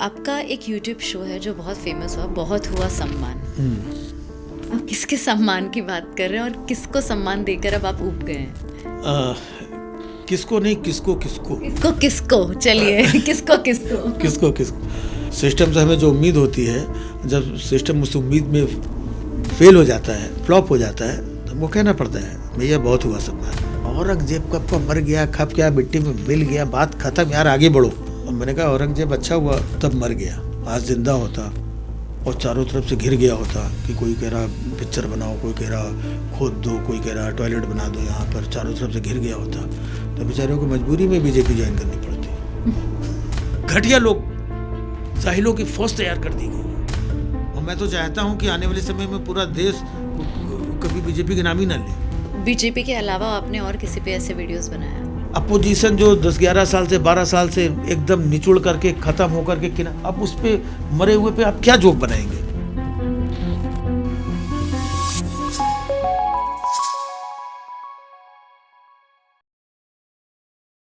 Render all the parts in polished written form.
आपका एक YouTube show है जो बहुत फेमस हुआ, बहुत हुआ सम्मान। आप किसके सम्मान की बात कर रहे हैं और किसको सम्मान देकर अब आप ऊब गए हैं? किसको नहीं, किसको किसको किसको किसको चलिए किसको किसको किसको किसको सिस्टम से हमें जो उम्मीद होती है, जब सिस्टम उस उम्मीद में फेल हो जाता है, फ्लॉप हो जाता है, तो वो कहना पड़ता है भैया बहुत हुआ सम्मान। औरंगजेब कब का मर गया, खप गया, मिट्टी में मिल गया, बात खत्म यार, आगे बढ़ो। और मैंने कहा औरंगजेब अच्छा हुआ तब मर गया, आज जिंदा होता और चारों तरफ से घिर गया होता कि कोई कह रहा पिक्चर बनाओ, कोई कह रहा खोद दो, कोई कह रहा टॉयलेट बना दो, यहाँ पर चारों तरफ से घिर गया होता तो बेचारों को मजबूरी में बीजेपी ज्वाइन करनी पड़ती। घटिया लोग, जाहिलों की फौज तैयार कर दी गई। और मैं तो चाहता हूँ कि आने वाले समय में पूरा देश कभी बीजेपी के नाम ही ना ले। बीजेपी के अलावा आपने और किसी पे ऐसे वीडियोस बनाया? अपोजिशन जो 10-11 साल से 12 साल से एकदम निचुड़ करके खत्म होकर के किना, अब उस पे मरे हुए पे आप क्या जोक बनाएंगे?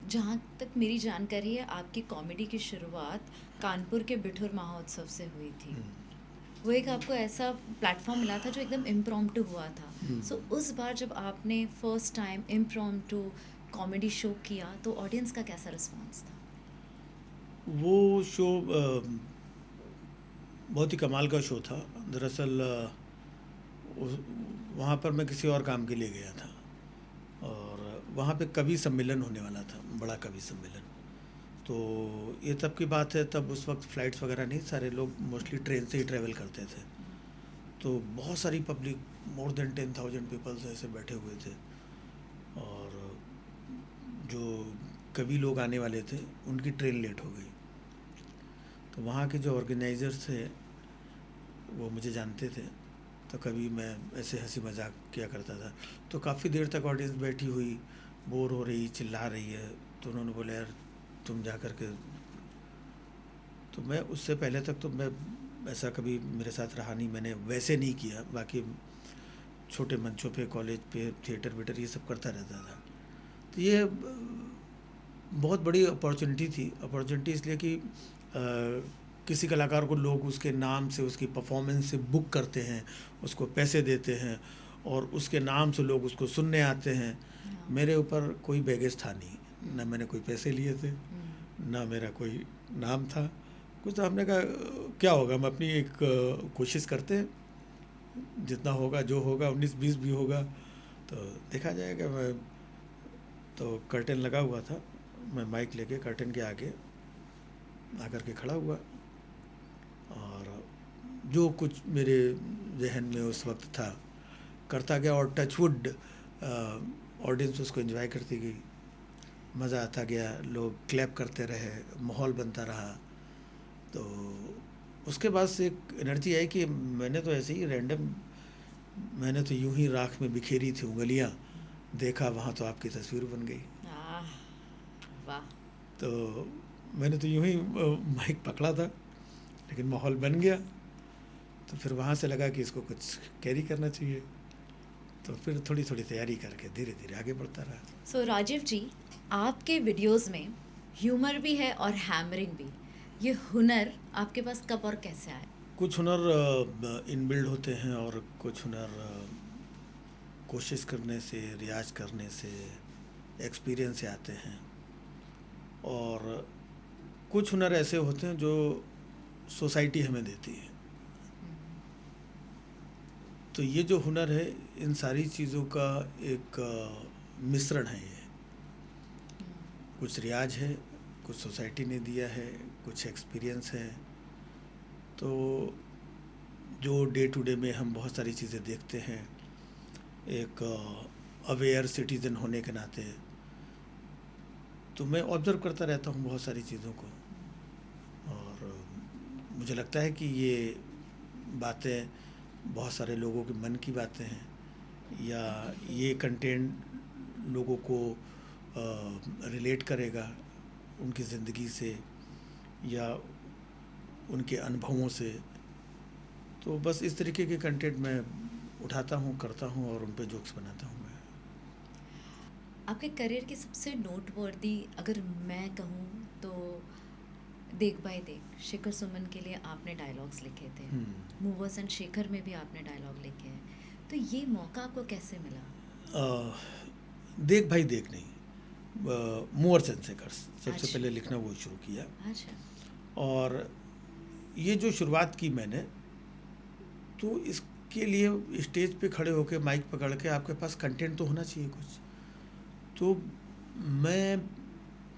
जहाँ तक मेरी जानकारी है, आपकी कॉमेडी की शुरुआत कानपुर के बिठुर महोत्सव से हुई थी। वो एक आपको ऐसा प्लेटफॉर्म मिला था जो एकदम इम्प्रॉम्प्टू हुआ था। सो उस बार जब आपने first time impromptu comedy show किया तो ऑडियंस का कैसा रिस्पॉन्स था? वो शो बहुत ही कमाल का शो था। दरअसल वहाँ पर मैं किसी और काम के लिए गया था और वहाँ पे कवि सम्मेलन होने वाला था, बड़ा कवि सम्मेलन। तो ये तब की बात है, तब उस वक्त फ़्लाइट्स वगैरह नहीं, सारे लोग मोस्टली ट्रेन से ही ट्रैवल करते थे। तो बहुत सारी पब्लिक, मोर देन 10,000 पीपल्स ऐसे बैठे हुए थे और जो कवि लोग आने वाले थे उनकी ट्रेन लेट हो गई। तो वहाँ के जो ऑर्गेनाइजर्स थे वो मुझे जानते थे, तो कभी मैं ऐसे हंसी मजाक किया करता था। तो काफ़ी देर तक ऑडियंस बैठी हुई, बोर हो रही, चिल्ला रही है, तो उन्होंने बोला यार तुम जा कर के। तो मैं उससे पहले तक तो मैं ऐसा कभी मेरे साथ रहा नहीं, मैंने वैसे नहीं किया। बाकी छोटे मंचों पे, कॉलेज पे, थिएटर वीटर ये सब करता रहता था। तो ये बहुत बड़ी अपॉर्चुनिटी थी। अपॉर्चुनिटी इसलिए कि किसी कलाकार को लोग उसके नाम से, उसकी परफॉर्मेंस से बुक करते हैं, उसको पैसे देते हैं और उसके नाम से लोग उसको सुनने आते हैं। मेरे ऊपर कोई बैगेज था नहीं, ना मैंने कोई पैसे लिए थे, ना मेरा कोई नाम था कुछ। तो हमने कहा क्या होगा, हम अपनी एक कोशिश करते हैं, जितना होगा, जो होगा 19-20 भी होगा तो देखा जाएगा। मैं तो कर्टेन लगा हुआ था, मैं माइक लेके कर्टेन के आगे आकर के खड़ा हुआ और जो कुछ मेरे जहन में उस वक्त था करता गया और टचवुड ऑडियंस उसको एंजॉय करती गई, मज़ा आता गया, लोग क्लैप करते रहे, माहौल बनता रहा। तो उसके बाद से एक एनर्जी आई कि मैंने तो ऐसे ही रैंडम, मैंने तो यूं ही राख में बिखेरी थी उंगलियां, देखा वहाँ तो आपकी तस्वीर बन गई। वाह। तो मैंने तो यूं ही माइक पकड़ा था, लेकिन माहौल बन गया। तो फिर वहाँ से लगा कि इसको कुछ कैरी करना चाहिए, तो फिर थोड़ी थोड़ी तैयारी करके धीरे धीरे आगे बढ़ता रहा। सो राजीव जी, आपके वीडियोस में ह्यूमर भी है और हैमरिंग भी। ये हुनर आपके पास कब और कैसे आए? कुछ हुनर इनबिल्ड होते हैं और कुछ हुनर कोशिश करने से, रियाज करने से, एक्सपीरियंस से आते हैं। और कुछ हुनर ऐसे होते हैं जो सोसाइटी हमें देती है। तो ये जो हुनर है, इन सारी चीज़ों का एक मिश्रण है। ये कुछ रियाज है, कुछ सोसाइटी ने दिया है, कुछ एक्सपीरियंस है। तो जो डे टू डे में हम बहुत सारी चीज़ें देखते हैं, एक अवेयर सिटीज़न होने के नाते, तो मैं ऑब्ज़र्व करता रहता हूँ बहुत सारी चीज़ों को। और मुझे लगता है कि ये बातें बहुत सारे लोगों के मन की बातें हैं, या ये कंटेंट लोगों को रिलेट करेगा उनकी ज़िंदगी से या उनके अनुभवों से। तो बस इस तरीके के कंटेंट मैं उठाता हूँ, करता हूँ और उन पे जोक्स बनाता हूँ मैं। आपके करियर की सबसे नोटवर्दी अगर मैं कहूँ तो देख भाई देख, शेखर सुमन के लिए आपने डायलॉग्स लिखे थे, मूवर्स एंड शेखर में भी आपने डायलॉग लिखे हैं, तो ये मौका आपको कैसे मिला? देख भाई देख नहीं, मूवर्स एंड शेखर्स सबसे अच्छा। पहले लिखना वो शुरू किया। अच्छा। और ये जो शुरुआत की मैंने, तो इसके लिए स्टेज पे खड़े होकर माइक पकड़ के आपके पास कंटेंट तो होना चाहिए कुछ। तो मैं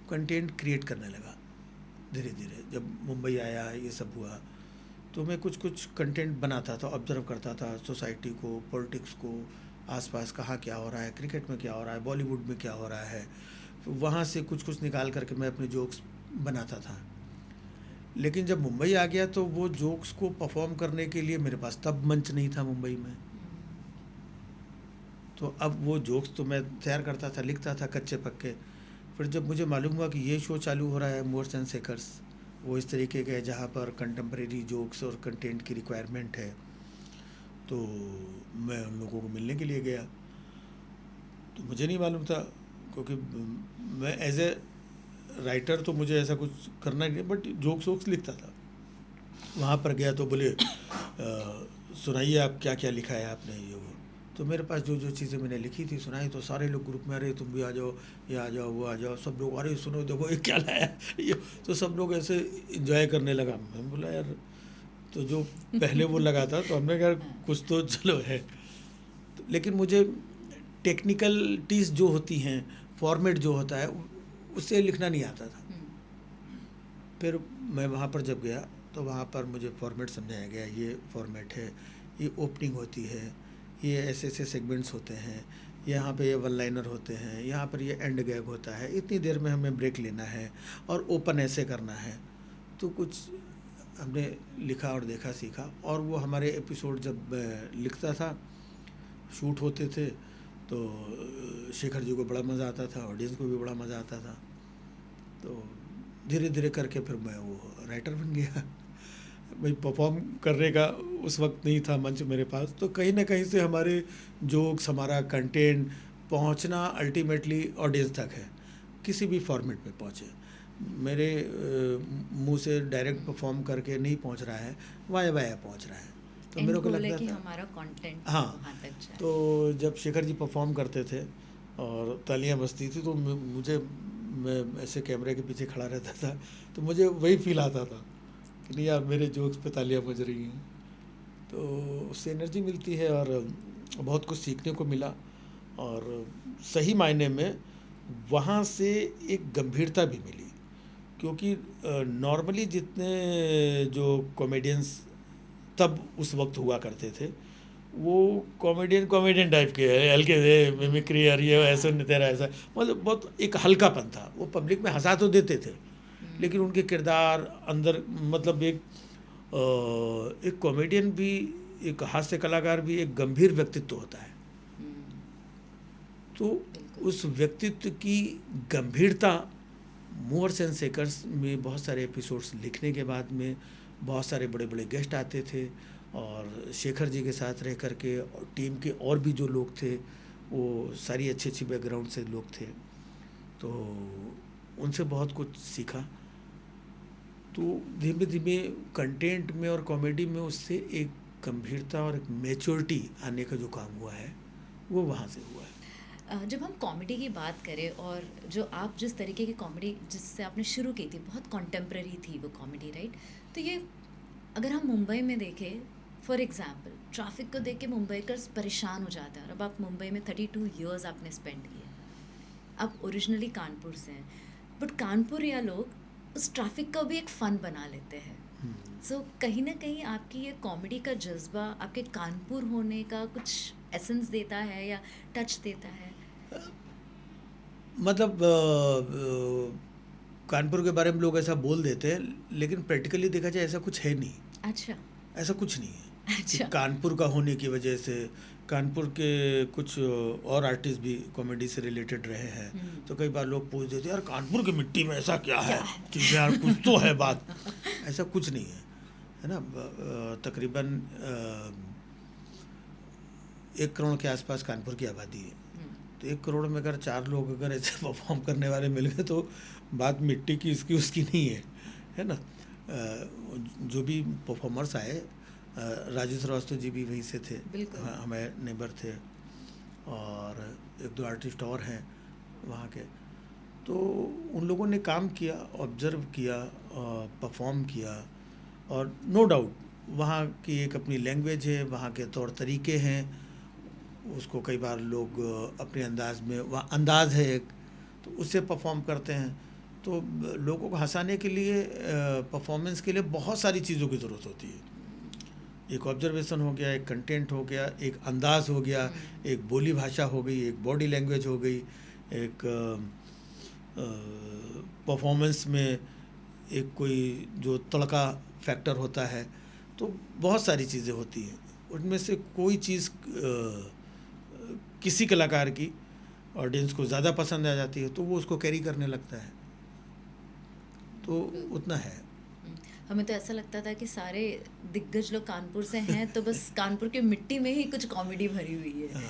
कंटेंट क्रिएट करने लगा धीरे धीरे। जब मुंबई आया ये सब हुआ तो मैं कुछ कुछ कंटेंट बनाता था, ऑब्जर्व करता था सोसाइटी को, पॉलिटिक्स को, आसपास कहाँ क्या हो रहा है, क्रिकेट में क्या हो रहा है, बॉलीवुड में क्या हो रहा है, वहाँ से कुछ कुछ निकाल करके मैं अपने जोक्स बनाता था। लेकिन जब मुंबई आ गया तो वो जोक्स को परफॉर्म करने के लिए मेरे पास तब मंच नहीं था मुंबई में। तो अब वो जोक्स तो मैं तैयार करता था, लिखता था कच्चे पक्के। फिर जब मुझे मालूम हुआ कि ये शो चालू हो रहा है मूवर्स एंड शेखर्स, वो इस तरीके का है जहाँ पर कंटेम्प्रेरी जोक्स और कंटेंट की रिक्वायरमेंट है, तो मैं उन लोगों को मिलने के लिए गया। तो मुझे नहीं मालूम था, क्योंकि मैं एज ए राइटर तो मुझे ऐसा कुछ करना ही नहीं, बट जोक्स वोक्स लिखता था। वहाँ पर गया तो बोले सुनाइए आप क्या क्या लिखा है आपने, ये वो। तो मेरे पास जो जो चीज़ें मैंने लिखी थी सुनाई, तो सारे लोग ग्रुप में, अरे तुम भी आ जाओ, ये आ जाओ, वो आ जाओ, सब लोग अरे सुनो देखो ये क्या लाया ये। तो सब लोग ऐसे इंजॉय करने लगा। मैं बोला यार, तो जो पहले वो लगा था तो हमने कहा कुछ तो चलो है। तो लेकिन मुझे टेक्निकलिटीज़ जो होती हैं, फॉर्मेट जो होता है, उससे लिखना नहीं आता था। फिर मैं वहाँ पर जब गया तो वहाँ पर मुझे फॉर्मेट समझाया गया, ये फॉर्मेट है, ये ओपनिंग होती है, ये ऐसे ऐसे सेगमेंट्स होते हैं, यहाँ पे ये वन लाइनर होते हैं, यहाँ पर ये एंड गैग होता है, इतनी देर में हमें ब्रेक लेना है और ओपन ऐसे करना है। तो कुछ हमने लिखा और देखा, सीखा। और वो हमारे एपिसोड जब लिखता था, शूट होते थे, तो शेखर जी को बड़ा मज़ा आता था, ऑडियंस को भी बड़ा मज़ा आता था। तो धीरे धीरे करके फिर मैं वो राइटर बन गया। भाई परफॉर्म करने का उस वक्त नहीं था मंच मेरे पास, तो कहीं ना कहीं से हमारे जोक्स, हमारा कंटेंट पहुंचना अल्टीमेटली ऑडियंस तक है, किसी भी फॉर्मेट में पहुंचे। मेरे मुंह से डायरेक्ट परफॉर्म करके नहीं पहुंच रहा है, वाया वाया पहुंच रहा है। तो मेरे को लगता कि था हमारा कंटेंट हाँ। वहाँ तक जाए। तो जब शेखर जी परफॉर्म करते थे और तालियां बजती थी, तो मुझे, मैं ऐसे कैमरे के पीछे खड़ा रहता था, तो मुझे वही फील आता था कि नहीं यार मेरे जोक्स पे तालियां बज रही हैं। तो उससे एनर्जी मिलती है और बहुत कुछ सीखने को मिला। और सही मायने में वहाँ से एक गंभीरता भी मिली, क्योंकि नॉर्मली जितने जो कॉमेडियंस तब उस वक्त हुआ करते थे, वो कॉमेडियन टाइप के है, हल्के थे, मिमिक्री यार ये ऐसा नहीं तेरा ऐसा, मतलब बहुत एक हल्कापन था। वो पब्लिक में हंसा तो देते थे, लेकिन उनके किरदार अंदर, मतलब एक कॉमेडियन भी, एक हास्य कलाकार भी एक गंभीर व्यक्तित्व होता है। तो उस व्यक्तित्व की गंभीरता मूवर्स एंड शेखर्स में बहुत सारे एपिसोड्स लिखने के बाद में बहुत सारे बड़े बड़े गेस्ट आते थे, और शेखर जी के साथ रह करके और टीम के और भी जो लोग थे, वो सारी अच्छी अच्छी बैकग्राउंड से लोग थे, तो उनसे बहुत कुछ सीखा। तो धीमे धीमे कंटेंट में और कॉमेडी में उससे एक गंभीरता और एक मैच्योरिटी आने का जो काम हुआ है, वो वहाँ से हुआ है। जब हम कॉमेडी की बात करें, और जो आप जिस तरीके की कॉमेडी जिससे आपने शुरू की थी, बहुत कॉन्टेम्प्रेरी थी वो कॉमेडी, राइट? तो ये अगर हम मुंबई में देखें, फॉर एग्जांपल, ट्रैफिक को देख के मुंबईकर्स परेशान हो जाते हैं। और अब आप मुंबई में 32 इयर्स आपने स्पेंड किए, आप ओरिजिनली कानपुर से हैं, बट कानपुर या लोग उस ट्रैफिक को भी एक फ़न बना लेते हैं। सो कहीं ना कहीं आपकी ये कॉमेडी का जज्बा आपके कानपुर होने का कुछ एसेंस देता है या टच देता है? मतलब कानपुर के बारे में लोग ऐसा बोल देते हैं, लेकिन प्रैक्टिकली देखा जाए ऐसा कुछ है नहीं। अच्छा। ऐसा कुछ नहीं है। अच्छा। कि कानपुर का होने की वजह से, कानपुर के कुछ और आर्टिस्ट भी कॉमेडी से रिलेटेड रहे हैं, तो कई बार लोग पूछ देते हैं यार कानपुर की मिट्टी में ऐसा क्या है कि यार कुछ तो है बात। ऐसा कुछ नहीं है ना। तकरीबन 1 करोड़ के आसपास कानपुर की आबादी है। तो 1 करोड़ में अगर 4 लोग अगर ऐसे परफॉर्म करने वाले मिल गए, तो बात मिट्टी की इसकी उसकी नहीं है, है ना। जो भी परफॉर्मर्स आए, राजू श्रीवास्तव जी भी वहीं से थे, बिल्कुल। हाँ, हमारे नेबर थे, और एक दो आर्टिस्ट और हैं वहाँ के। तो उन लोगों ने काम किया, ऑब्जर्व किया, परफॉर्म किया, और नो डाउट वहाँ की एक अपनी लैंग्वेज है, वहाँ के तौर तरीके हैं, उसको कई बार लोग अपने अंदाज में, वहाँ अंदाज है एक, तो उससे परफॉर्म करते हैं। तो लोगों को हंसाने के लिए, परफॉर्मेंस के लिए बहुत सारी चीज़ों की ज़रूरत होती है। एक ऑब्जर्वेशन हो गया, एक कंटेंट हो गया, एक अंदाज हो गया, एक बोली भाषा हो गई, एक बॉडी लैंग्वेज हो गई, एक परफॉर्मेंस में एक कोई जो तड़का फैक्टर होता है। तो बहुत सारी चीज़ें होती हैं, उनमें से कोई चीज़ किसी कलाकार की ऑडियंस को ज़्यादा पसंद आ जाती है तो वो उसको कैरी करने लगता है, तो उतना है। हमें तो ऐसा लगता था कि सारे दिग्गज लोग कानपुर से हैं, तो बस कानपुर की मिट्टी में ही कुछ कॉमेडी भरी हुई है।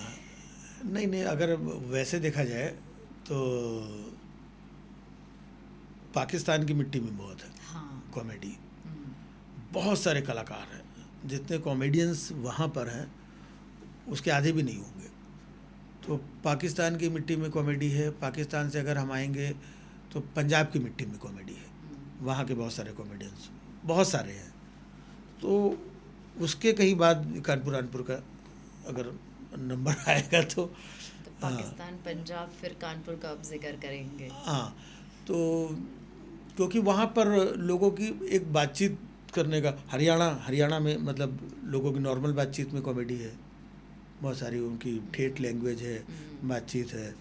नहीं नहीं, अगर वैसे देखा जाए तो पाकिस्तान की मिट्टी में बहुत है हाँ। कॉमेडी। बहुत सारे कलाकार हैं, जितने कॉमेडियंस वहाँ पर हैं उसके आधे भी नहीं होंगे। तो पाकिस्तान की मिट्टी में कॉमेडी है। पाकिस्तान से अगर हम आएंगे तो पंजाब की मिट्टी में कॉमेडी है, वहाँ के बहुत सारे कॉमेडियंस, बहुत सारे हैं। तो उसके कहीं बाद कानपुर का अगर नंबर आएगा तो पाकिस्तान, पंजाब, फिर कानपुर का अब जिक्र करेंगे। हाँ, तो क्योंकि वहाँ पर लोगों की एक बातचीत करने का, हरियाणा में मतलब लोगों की नॉर्मल बातचीत में कॉमेडी है, बहुत सारी उनकी ठेठ लैंग्वेज है, बातचीत है।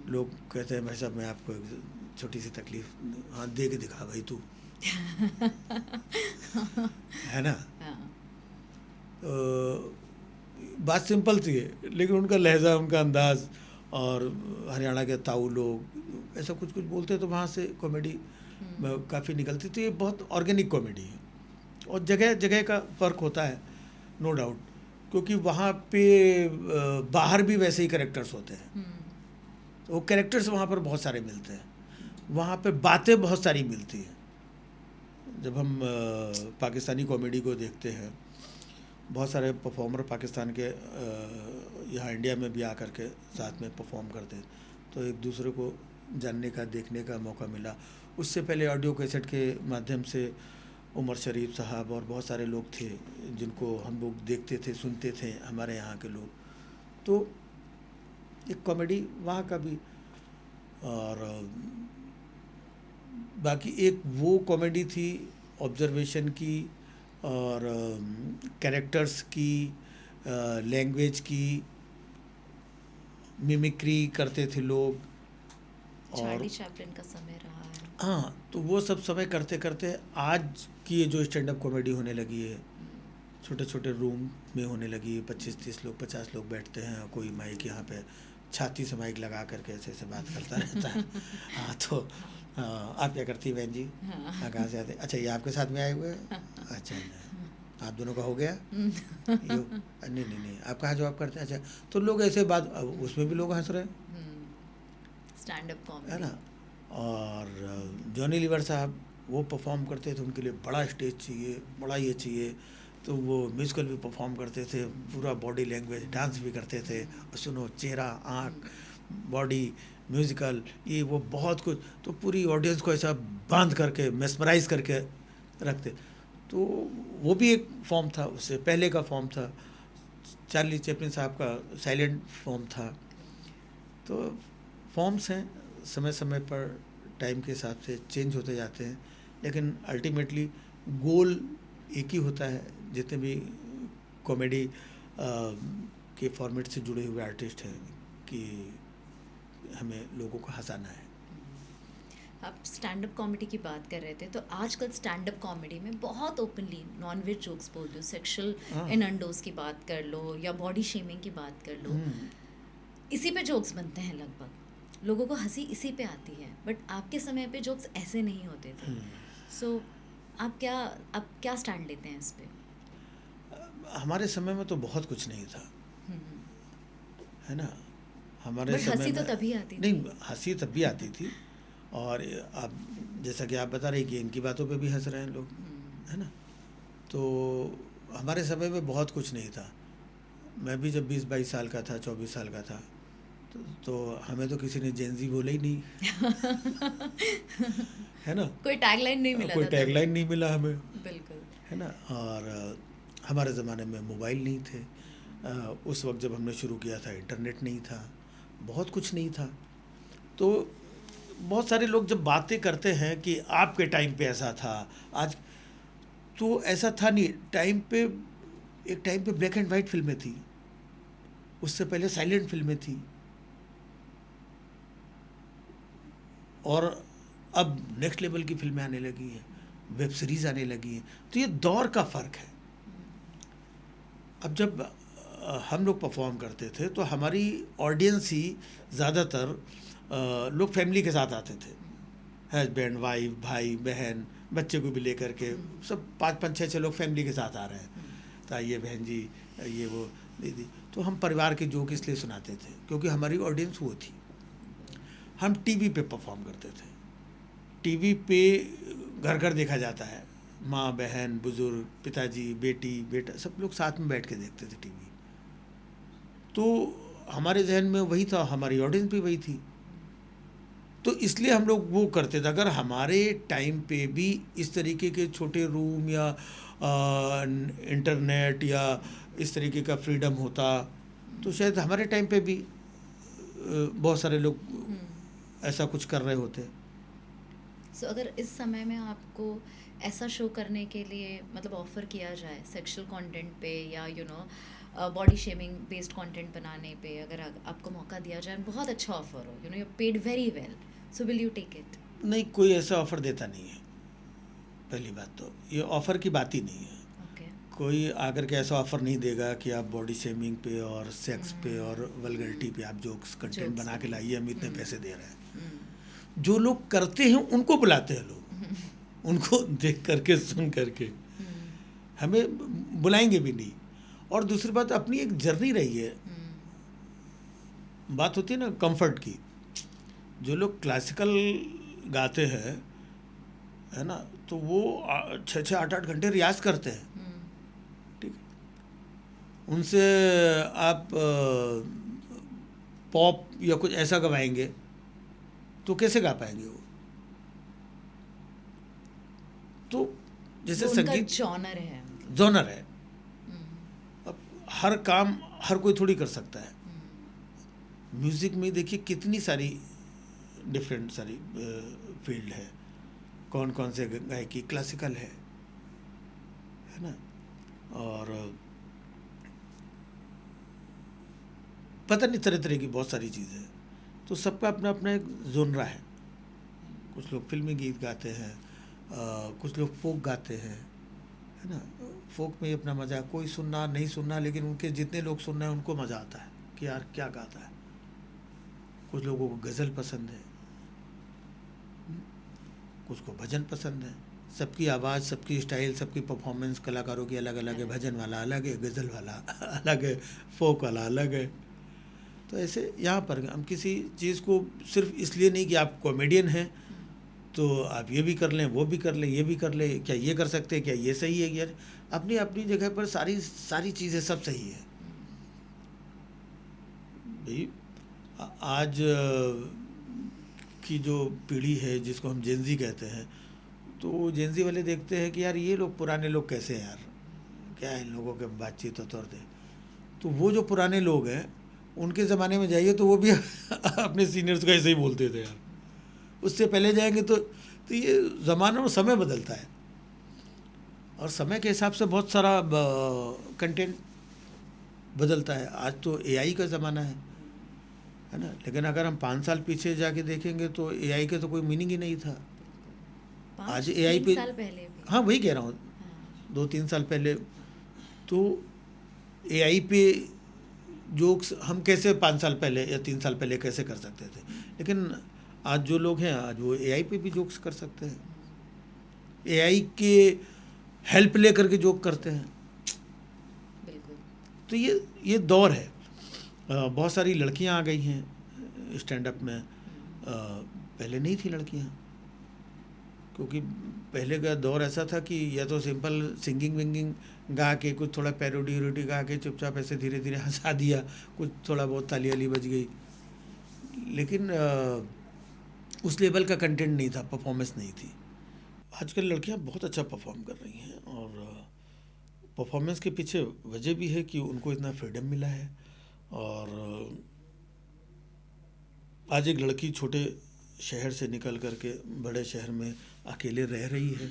लोग कहते हैं भाई साहब मैं आपको एक छोटी सी तकलीफ, हाँ दे के दिखा भाई तू है ना। तो बात सिंपल सी है, लेकिन उनका लहजा, उनका अंदाज, और हरियाणा के ताऊ लोग ऐसा कुछ बोलते हैं तो वहाँ से कॉमेडी काफ़ी निकलती। तो ये बहुत ऑर्गेनिक कॉमेडी है, और जगह जगह का फ़र्क होता है, नो डाउट, क्योंकि वहाँ पे बाहर भी वैसे ही कैरेक्टर्स होते हैं। तो वो कैरेक्टर्स वहाँ पर बहुत सारे मिलते हैं, वहाँ पे बातें बहुत सारी मिलती हैं। जब हम पाकिस्तानी कॉमेडी को देखते हैं, बहुत सारे परफॉर्मर पाकिस्तान के यहाँ इंडिया में भी आकर के साथ में परफॉर्म करते हैं, तो एक दूसरे को जानने का, देखने का मौका मिला। उससे पहले ऑडियो कैसेट के माध्यम से उमर शरीफ साहब और बहुत सारे लोग थे जिनको हम लोग देखते थे, सुनते थे, हमारे यहाँ के लोग। तो एक कॉमेडी वहाँ का भी, और बाकी एक वो कॉमेडी थी ऑब्जर्वेशन की और कैरेक्टर्स की, लैंग्वेज की, मिमिक्री करते थे लोग। चार्ली चैपलिन का समय रहा है। हाँ, तो वो सब समय करते करते आज की ये जो स्टैंड अप कॉमेडी होने लगी है, छोटे छोटे रूम में होने लगी है, 25-30 लोग, 50 लोग बैठते हैं, कोई माइक यहाँ पे छाती से माइक लगा करके ऐसे ऐसे बात करता रहता है। हाँ, तो आप क्या करती है बहन जी? हाँ, कहाँ से आते? अच्छा, ये आपके साथ में आए हुए हैं? अच्छा, आप दोनों का हो गया? नहीं, आप कहाँ जॉब करते हैं? अच्छा, तो लोग ऐसे बात, उसमें भी लोग हंस रहे हैं, स्टैंड अप कॉमेडी है ना। और जॉनी लीवर साहब वो परफॉर्म करते थे, उनके लिए बड़ा स्टेज चाहिए, बड़ा ये चाहिए, तो वो म्यूजिकल भी परफॉर्म करते थे, पूरा बॉडी लैंग्वेज, डांस भी करते थे, और सुनो चेहरा, आँख, बॉडी, म्यूजिकल, ये वो बहुत कुछ, तो पूरी ऑडियंस को ऐसा बांध करके, मेस्मराइज करके रखते। तो वो भी एक फॉर्म था, उससे पहले का फॉर्म था। चार्ली चैपलिन साहब का साइलेंट फॉर्म था। तो फॉर्म्स हैं, समय समय पर टाइम के हिसाब से चेंज होते जाते हैं, लेकिन अल्टीमेटली गोल एक ही होता है। जितने भी कॉमेडी के फॉर्मेट से जुड़े हुए आर्टिस्ट हैं कि हमें लोगों को हंसाना है। आप स्टैंड अप कॉमेडी की बात कर रहे थे, तो आजकल स्टैंड अप कॉमेडी में बहुत ओपनली नॉन वेज जोक्स बोल दो, सेक्सुअल इनअंडोज की बात कर लो, या बॉडी शेमिंग की बात कर लो, इसी पे जोक्स बनते हैं लगभग। लोगों को हंसी इसी पे आती है, बट आपके समय पे जोक्स ऐसे नहीं होते थे। सो आप क्या स्टैंड लेते हैं इस पे? हमारे समय में तो बहुत कुछ नहीं था, है ना। हमारे बट समय हंसी तो में तभी आती थी। नहीं, हंसी तब भी आती थी, और आप जैसा कि आप बता रहे कि इनकी बातों पे भी हंस रहे हैं लोग, है ना। तो हमारे समय में बहुत कुछ नहीं था। मैं भी जब 20-22 साल का था, 24 साल का था, तो हमें तो किसी ने जेनजी बोला ही नहीं, है ना। कोई टैगलाइन नहीं मिला कोई था टैगलाइन नहीं मिला हमें, बिल्कुल। है ना। और हमारे ज़माने में मोबाइल नहीं थे। उस वक्त जब हमने शुरू किया था इंटरनेट नहीं था, बहुत कुछ नहीं था। तो बहुत सारे लोग जब बातें करते हैं कि आपके टाइम पे ऐसा था, आज तो ऐसा था नहीं। एक टाइम पे ब्लैक एंड वाइट फिल्में थी, उससे पहले साइलेंट फिल्में थी, और अब नेक्स्ट लेवल की फिल्में आने लगी हैं, वेब सीरीज़ आने लगी हैं। तो ये दौर का फ़र्क है। अब जब हम लोग परफॉर्म करते थे तो हमारी ऑडियंस ही ज़्यादातर लोग फैमिली के साथ आते थे, हस्बैंड वाइफ भाई बहन बच्चे को भी लेकर के, सब 5-5 6-6 लोग फैमिली के साथ आ रहे हैं। तो आइए बहन जी, ये वो दीदी। तो हम परिवार के जोक इसलिए सुनाते थे क्योंकि हमारी ऑडियंस वो थी। हम टीवी पे परफॉर्म करते थे। टीवी पे घर घर देखा जाता है, माँ बहन बुज़ुर्ग, पिताजी बेटी बेटा, सब लोग साथ में बैठ के देखते थे टीवी। तो हमारे जहन में वही था, हमारी ऑडियंस भी वही थी। तो इसलिए हम लोग वो करते थे। अगर हमारे टाइम पे भी इस तरीके के छोटे रूम या इंटरनेट या इस तरीके का फ्रीडम होता तो शायद हमारे टाइम पे भी बहुत सारे लोग ऐसा कुछ कर रहे होते। सो अगर इस समय में आपको ऐसा शो करने के लिए मतलब ऑफ़र किया जाए सेक्सुअल कंटेंट पे या बॉडी शेमिंग बेस्ड कंटेंट बनाने पे, अगर आपको मौका दिया जाए, बहुत अच्छा ऑफ़र हो, you paid very well, so will you take it? नहीं, कोई ऐसा ऑफ़र देता नहीं है। पहली बात तो ये ऑफ़र की बात ही नहीं है। कोई आकर के ऐसा ऑफ़र नहीं देगा कि आप बॉडी शेमिंग पे और सेक्स पे और वल्गरिटी पे आप जोक्स कंटेंट बना के लाइए, हम इतने पैसे दे रहे हैं। जो लोग करते हैं उनको बुलाते हैं लोग, उनको देख करके सुन करके, हमें बुलाएंगे भी नहीं। और दूसरी बात, अपनी एक जर्नी रही है। बात होती है ना कंफर्ट की। जो लोग क्लासिकल गाते हैं, है ना, तो वो 6-6 8-8 घंटे रियाज करते हैं। ठीक है, उनसे आप पॉप या कुछ ऐसा गवाएंगे तो कैसे गा पाएंगे वो? तो जैसे संगीत जॉनर है, जॉनर है। अब हर काम हर कोई थोड़ी कर सकता है। म्यूज़िक में देखिए कितनी सारी डिफरेंट सारी फील्ड है। कौन कौन से गायकी क्लासिकल है ना, और पता नहीं तरह तरह की बहुत सारी चीज़ें हैं। तो सबका अपना अपना एक जोनरा है। कुछ लोग फिल्मी गीत गाते हैं, कुछ लोग फोक गाते हैं, है ना। फोक में ही अपना मज़ा है, कोई सुनना नहीं सुनना, लेकिन उनके जितने लोग सुन रहे हैं उनको मज़ा आता है कि यार क्या गाता है। कुछ लोगों को गज़ल पसंद है, कुछ को भजन पसंद है। सबकी आवाज़, सबकी स्टाइल, सबकी परफॉर्मेंस कलाकारों की अलग अलग है। भजन वाला अलग है, गज़ल वाला अलग है, फोक वाला अलग है। तो ऐसे यहाँ पर हम किसी चीज़ को सिर्फ इसलिए नहीं कि आप कॉमेडियन हैं तो आप ये भी कर लें, वो भी कर लें, ये भी कर लें, क्या ये कर सकते हैं, क्या ये सही है, यार अपनी अपनी जगह पर सारी चीज़ें सब सही है भाई। आज की जो पीढ़ी है जिसको हम जेनजी कहते हैं, तो जेनजी वाले देखते हैं कि यार ये लोग पुराने लोग कैसे हैं यार, क्या है इन लोगों के बातचीत और तौर। तो वो जो पुराने लोग हैं उनके ज़माने में जाइए तो वो भी अपने सीनियर्स को ऐसे ही बोलते थे यार। उससे पहले जाएंगे तो ये ज़माना और समय बदलता है, और समय के हिसाब से बहुत सारा कंटेंट बदलता है। आज तो एआई का ज़माना है ना, लेकिन अगर हम 5 साल पीछे जाके देखेंगे तो एआई के तो कोई मीनिंग ही नहीं था। आज एआई पे, हाँ वही कह रहा हूँ, 2-3 साल पहले तो एआई पे जोक्स हम कैसे 5 साल पहले या 3 साल पहले कैसे कर सकते थे, लेकिन आज जो लोग हैं आज वो एआई पे भी जोक्स कर सकते हैं। एआई के हेल्प लेकर के जोक करते हैं। बिल्कुल। तो ये दौर है। बहुत सारी लड़कियां आ गई हैं स्टैंड अप में, पहले नहीं थी लड़कियां, क्योंकि पहले का दौर ऐसा था कि या तो सिंपल सिंगिंग विंगिंग गा के कुछ थोड़ा पैरोडी वैरोडी गा के चुपचाप ऐसे धीरे धीरे हंसा दिया, कुछ थोड़ा बहुत ताली वाली बज गई, लेकिन उस लेवल का कंटेंट नहीं था, परफॉर्मेंस नहीं थी। आजकल लड़कियां बहुत अच्छा परफॉर्म कर रही हैं, और परफॉर्मेंस के पीछे वजह भी है कि उनको इतना फ्रीडम मिला है। और आज एक लड़की छोटे शहर से निकल करके बड़े शहर में अकेले रह रही है,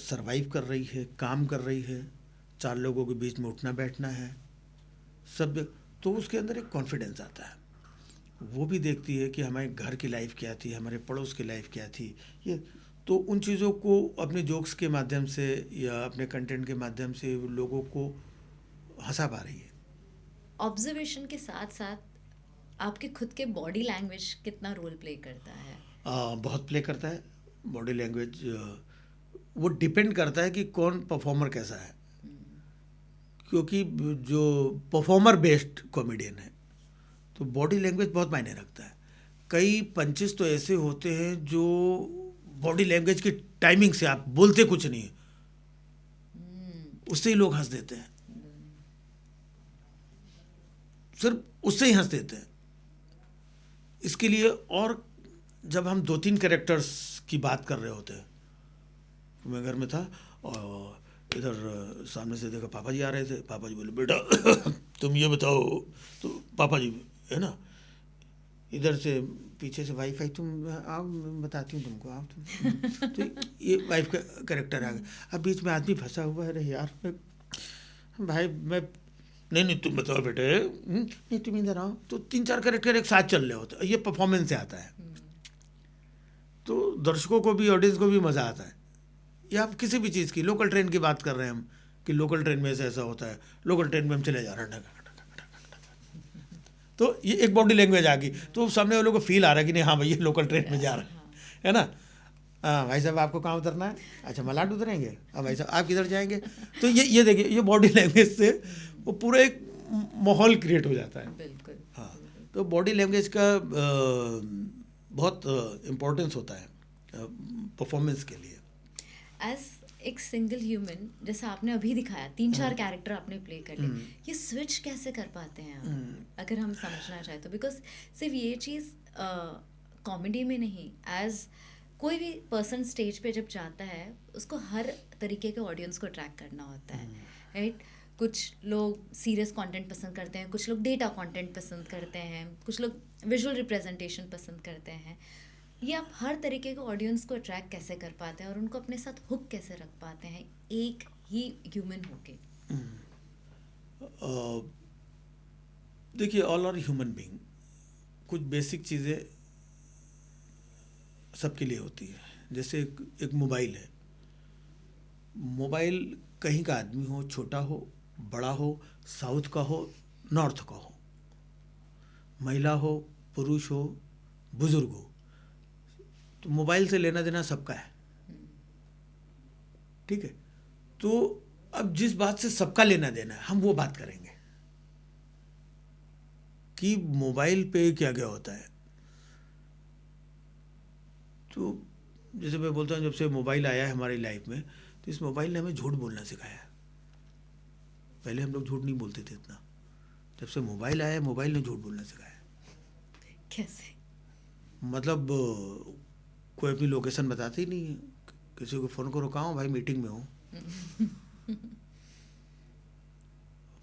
सरवाइव कर रही है, काम कर रही है, 4 लोगों के बीच में उठना बैठना है सब, तो उसके अंदर एक कॉन्फिडेंस आता है। वो भी देखती है कि हमारे घर की लाइफ क्या थी, हमारे पड़ोस की लाइफ क्या थी, ये तो उन चीज़ों को अपने जोक्स के माध्यम से या अपने कंटेंट के माध्यम से लोगों को हंसा पा रही है। ऑब्जर्वेशन के साथ साथ आपके खुद के बॉडी लैंग्वेज कितना रोल प्ले करता है? बहुत प्ले करता है बॉडी लैंग्वेज। वो डिपेंड करता है कि कौन परफॉर्मर कैसा है, क्योंकि जो परफॉर्मर बेस्ड कॉमेडियन है तो बॉडी लैंग्वेज बहुत मायने रखता है। कई पंचेस तो ऐसे होते हैं जो बॉडी लैंग्वेज की टाइमिंग से, आप बोलते कुछ नहीं उससे ही लोग हंस देते हैं, सिर्फ उससे ही हंस देते हैं। इसके लिए, और जब हम 2-3 कैरेक्टर्स की बात कर रहे होते हैं, मैं घर में था और इधर सामने से देखा पापा जी आ रहे थे, पापा जी बोले बेटा तुम ये बताओ, तो पापा जी है ना, इधर से पीछे से वाइफ आई, तुम आओ मैं बताती हूँ तुमको, आओ तुम तो ये वाइफ का कैरेक्टर आ गया। अब बीच में आदमी फंसा हुआ है, अरे यार भाई मैं नहीं तुम बताओ बेटे, नहीं तुम इधर आओ, तो 3-4 कैरेक्टर एक साथ चल रहे होते, ये परफॉर्मेंस से आता है। तो दर्शकों को भी, ऑडियंस को भी मज़ा आता है। या आप किसी भी चीज़ की, लोकल ट्रेन की बात कर रहे हैं हम, कि लोकल ट्रेन में ऐसा होता है, लोकल ट्रेन में हम चले जा रहे हैं, तो ये एक बॉडी लैंग्वेज आ गई, तो सामने वालों को फील आ रहा है कि नहीं हाँ भाई ये लोकल ट्रेन में जा रहे हैं, है ना। हाँ भाई साहब आपको कहाँ उतरना है, अच्छा मलाड उतरेंगे, हाँ भाई साहब आप किधर जाएंगे, तो ये देखिए, ये बॉडी लैंग्वेज से वो पूरा एक माहौल क्रिएट हो जाता है। बिल्कुल। हाँ, तो बॉडी लैंग्वेज का बहुत इम्पोर्टेंस होता है परफॉर्मेंस के लिए। एज एक सिंगल ह्यूमन, जैसा आपने अभी दिखाया 3-4 कैरेक्टर आपने प्ले कर लिए, ये स्विच कैसे कर पाते हैं आप, अगर हम समझना चाहें तो? बिकॉज सिर्फ ये चीज़ कॉमेडी में नहीं, एज कोई भी पर्सन स्टेज पे जब जाता है उसको हर तरीके के ऑडियंस को अट्रैक्ट करना होता है, राइट। कुछ लोग सीरियस कंटेंट पसंद करते हैं, कुछ लोग डेटा कंटेंट पसंद करते हैं, कुछ लोग विजुअल रिप्रेजेंटेशन पसंद करते हैं। ये आप हर तरीके के ऑडियंस को अट्रैक्ट कैसे कर पाते हैं और उनको अपने साथ हुक कैसे रख पाते हैं एक ही ह्यूमन होके? देखिए, ऑल आर ह्यूमन बीइंग, कुछ बेसिक चीज़ें सबके लिए होती है। जैसे एक मोबाइल है, मोबाइल कहीं का आदमी हो, छोटा हो, बड़ा हो, साउथ का हो, नॉर्थ का हो, महिला हो, पुरुष हो, बुजुर्ग हो, तो मोबाइल से लेना देना सबका है, ठीक है। तो अब जिस बात से सबका लेना देना है, हम वो बात करेंगे कि मोबाइल पे क्या क्या होता है। तो जैसे मैं बोलता हूँ, जब से मोबाइल आया है हमारी लाइफ में, तो इस मोबाइल ने हमें झूठ बोलना सिखाया। पहले हम लोग झूठ नहीं बोलते थे इतना, जब से मोबाइल आया है मोबाइल ने झूठ बोलना सिखाया। कैसे? मतलब कोई अपनी लोकेशन बताते ही नहीं है, किसी को फ़ोन करो कहाँ हो भाई, मीटिंग में हूँ,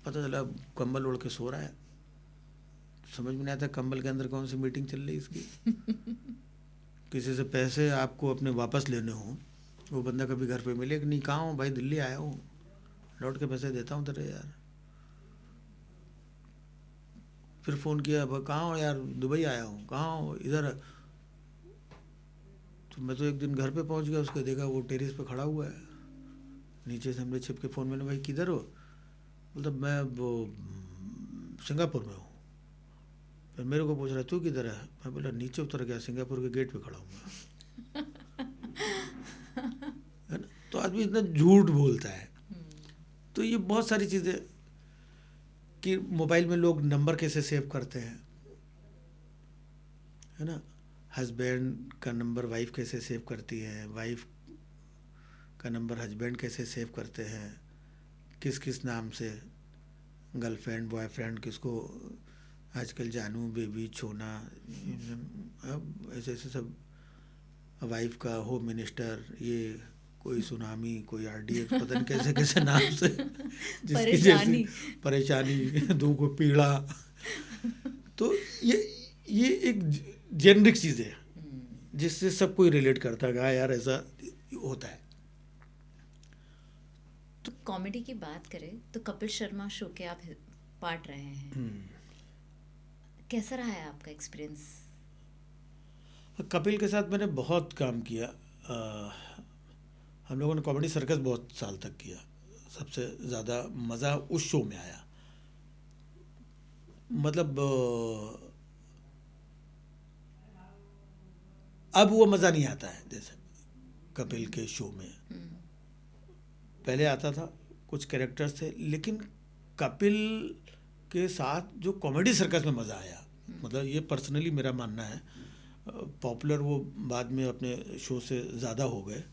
पता चला कंबल ओढ़ के सो रहा है, समझ में नहीं आता कंबल के अंदर कौन सी मीटिंग चल रही है इसकी। किसी से पैसे आपको अपने वापस लेने हो, वो बंदा कभी घर पे मिले कि नहीं, कहाँ हो भाई, दिल्ली आया हूँ, लौट के पैसे देता हूँ तेरे यार। फिर फ़ोन किया, कहाँ हो यार, दुबई आया हूँ, कहाँ हो, इधर। तो मैं तो एक दिन घर पे पहुँच गया, उसको देखा वो टेरेस पे खड़ा हुआ है, नीचे से हमने छिप के फ़ोन में, भाई किधर हो, मतलब मैं वो सिंगापुर में हूँ। फिर मेरे को पूछ रहा है तू किधर है, मैं बोला नीचे उतर गया, सिंगापुर के गेट पे खड़ा हूँ मैं, है ना। तो आदमी इतना झूठ बोलता है। तो ये बहुत सारी चीज़ें कि मोबाइल में लोग नंबर कैसे सेव करते हैं, है ना। हस्बैंड का नंबर वाइफ कैसे सेव करती है, वाइफ का नंबर हस्बैंड कैसे सेव करते हैं, किस किस नाम से, गर्लफ्रेंड बॉयफ्रेंड किसको, आजकल जानू बेबी छोना, ऐसे ऐसे सब, वाइफ का होम मिनिस्टर, ये कोई सुनामी, कोई आरडीएक्स, पता नहीं कैसे कैसे नाम से जिसकी जैसी परेशानी, दुख पीड़ा। तो ये एक जेनरिक चीज़ है जिससे सब कोई रिलेट करता है, हाँ यार ऐसा होता है। तो कॉमेडी की बात करें तो कपिल शर्मा शो के आप पार्ट रहे हैं, कैसा रहा है आपका एक्सपीरियंस? कपिल के साथ मैंने बहुत काम किया। हम लोगों ने कॉमेडी सर्कस बहुत साल तक किया। सबसे ज़्यादा मज़ा उस शो में आया, मतलब अब वो मज़ा नहीं आता है जैसे कपिल के शो में पहले आता था। कुछ कैरेक्टर्स थे, लेकिन कपिल के साथ जो कॉमेडी सर्कस में मज़ा आया, मतलब ये पर्सनली मेरा मानना है। पॉपुलर वो बाद में अपने शो से ज़्यादा हो गए,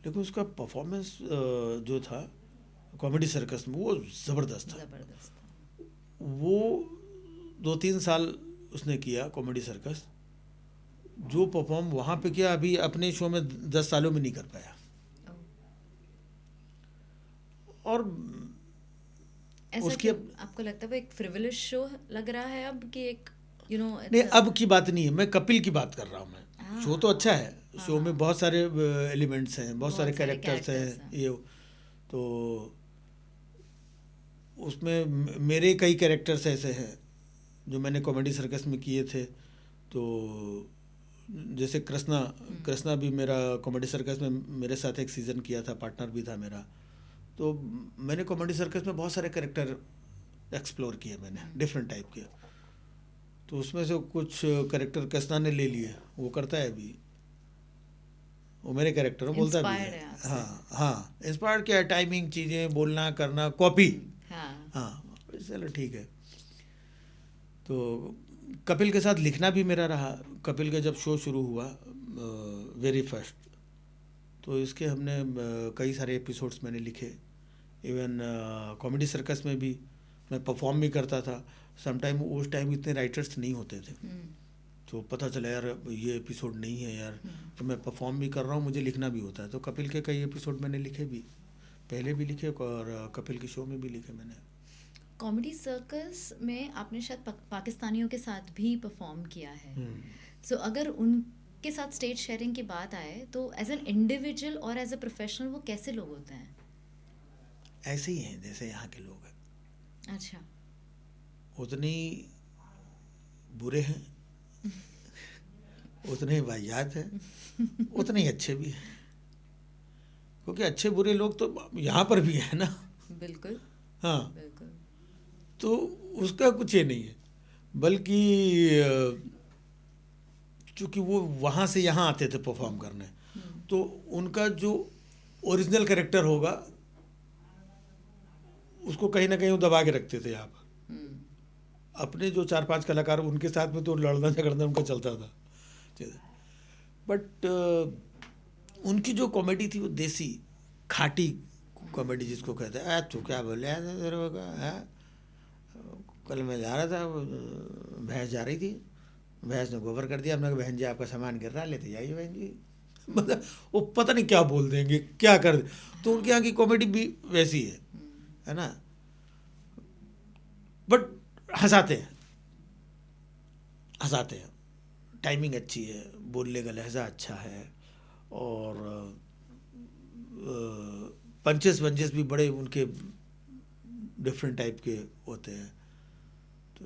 लेकिन उसका परफॉर्मेंस जो था कॉमेडी सर्कस में वो ज़बरदस्त था। वो 2-3 साल उसने किया कॉमेडी सर्कस, जो परफॉर्म वहाँ पे किया अभी अपने शो में 10 सालों में नहीं कर पाया। और उसकी आपको लगता है वो एक फ्रिवलिश शो लग रहा है अब कि एक नहीं, अब की बात नहीं है, मैं कपिल की बात कर रहा हूँ। मैं शो तो अच्छा है, शो में बहुत सारे एलिमेंट्स हैं, बहुत सारे कैरेक्टर्स हैं, ये तो उसमें मेरे कई कैरेक्टर्स ऐसे हैं जो मैंने कॉमेडी सर्कस में किए थे। तो जैसे कृष्णा भी मेरा कॉमेडी सर्कस में मेरे साथ एक सीज़न किया था, पार्टनर भी था मेरा। तो मैंने कॉमेडी सर्कस में बहुत सारे कैरेक्टर एक्सप्लोर किए मैंने, डिफरेंट टाइप के। तो उसमें से कुछ कैरेक्टर कृष्णा ने ले लिए, वो करता है अभी, वो मेरे कैरेक्टर बोलता भी है। हाँ हाँ, इंस्पायर्ड किया, टाइमिंग, चीज़ें बोलना करना, कॉपी। हाँ चलो ठीक है। तो कपिल के साथ लिखना भी मेरा रहा। कपिल का जब शो शुरू हुआ वेरी फर्स्ट, तो इसके हमने कई सारे एपिसोड्स मैंने लिखे। इवन कॉमेडी सर्कस में भी मैं परफॉर्म भी करता था। समटाइम उस टाइम इतने राइटर्स नहीं होते थे, तो पता चला यार ये एपिसोड नहीं है यार, तो मैं परफॉर्म भी कर रहा हूँ, मुझे लिखना भी होता है। तो कपिल के कई एपिसोड मैंने लिखे भी, पहले भी लिखे और कपिल के शो में भी लिखे मैंने। कॉमेडी सर्कस में आपने शायद पाकिस्तानियों के साथ भी परफॉर्म किया है। सो अगर उनके साथ स्टेज शेयरिंग की बात आए तो एज एन इंडिविजुअल और एज अ प्रोफेशनल वो कैसे लोग होते हैं? ऐसे ही हैं जैसे यहाँ के लोग हैं। अच्छा, उतनी बुरे हैं, उतने ही वाहियात हैं, उतने ही अच्छे भी हैं, क्योंकि अच्छे बुरे लोग तो यहाँ पर भी है ना। बिल्कुल। हाँ बिल्कुल। तो उसका कुछ ये नहीं है, बल्कि चूँकि वो वहाँ से यहाँ आते थे परफॉर्म करने, तो उनका जो ओरिजिनल कैरेक्टर होगा उसको कहीं ना कहीं वो दबा के रखते थे यहाँ पर। अपने जो 4-5 कलाकार उनके साथ में तो लड़ना झगड़ना उनका चलता था, बट उनकी जो कॉमेडी थी वो देसी खाटी कॉमेडी जिसको कहते हैं। तो क्या बोले है, कल मैं जा रहा था, भैंस जा रही थी, भैंस ने गोबर कर दिया, हमने कहा बहन जी आपका सामान गिर रहा है, लेते जाइए बहन जी। मतलब वो पता नहीं क्या बोल देंगे, क्या कर दे। तो उनके यहाँ की कॉमेडी भी वैसी है ना, बट हंसाते हैं, टाइमिंग अच्छी है, बोलने का लहजा अच्छा है, और पंचेस वंचेस भी बड़े उनके डिफरेंट टाइप के होते हैं। तो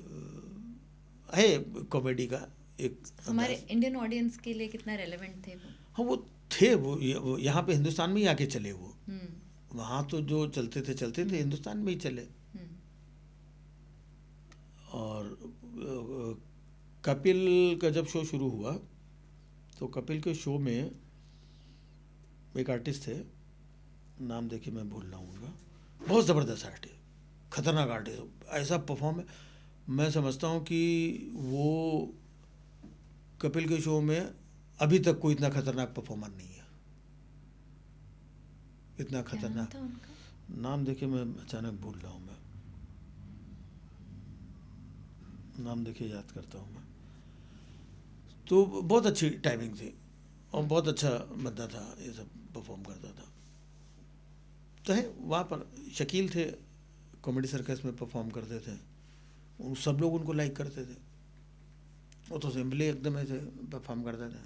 है कॉमेडी का एक हमारे इंडियन ऑडियंस के लिए कितना रेलेवेंट थे वो? हाँ वो थे, वो यहाँ पे हिंदुस्तान में ही आके चले। वो वहाँ तो जो चलते थे हिंदुस्तान में ही चले। और कपिल का जब शो शुरू हुआ तो कपिल के शो में एक आर्टिस्ट थे, नाम देखिए मैं भूल रहा हूँ उनका, बहुत ज़बरदस्त आर्टिस्ट, खतरनाक आर्टिस्ट, ऐसा परफॉर्म है। मैं समझता हूँ कि वो कपिल के शो में अभी तक कोई इतना खतरनाक परफॉर्मर नहीं है, इतना क्या नाम खतरनाक। था उनका? नाम देखिए, मैं अचानक भूल रहा हूँ, मैं नाम देखिए याद करता हूँ मैं। तो बहुत अच्छी टाइमिंग थी और बहुत अच्छा बंदा था, ये सब परफॉर्म करता था। तो है वहाँ पर शकील थे, कॉमेडी सर्कस में परफॉर्म करते थे, सब लोग उनको लाइक करते थे। वो तो सिंपली एकदम ऐसे परफॉर्म करते थे,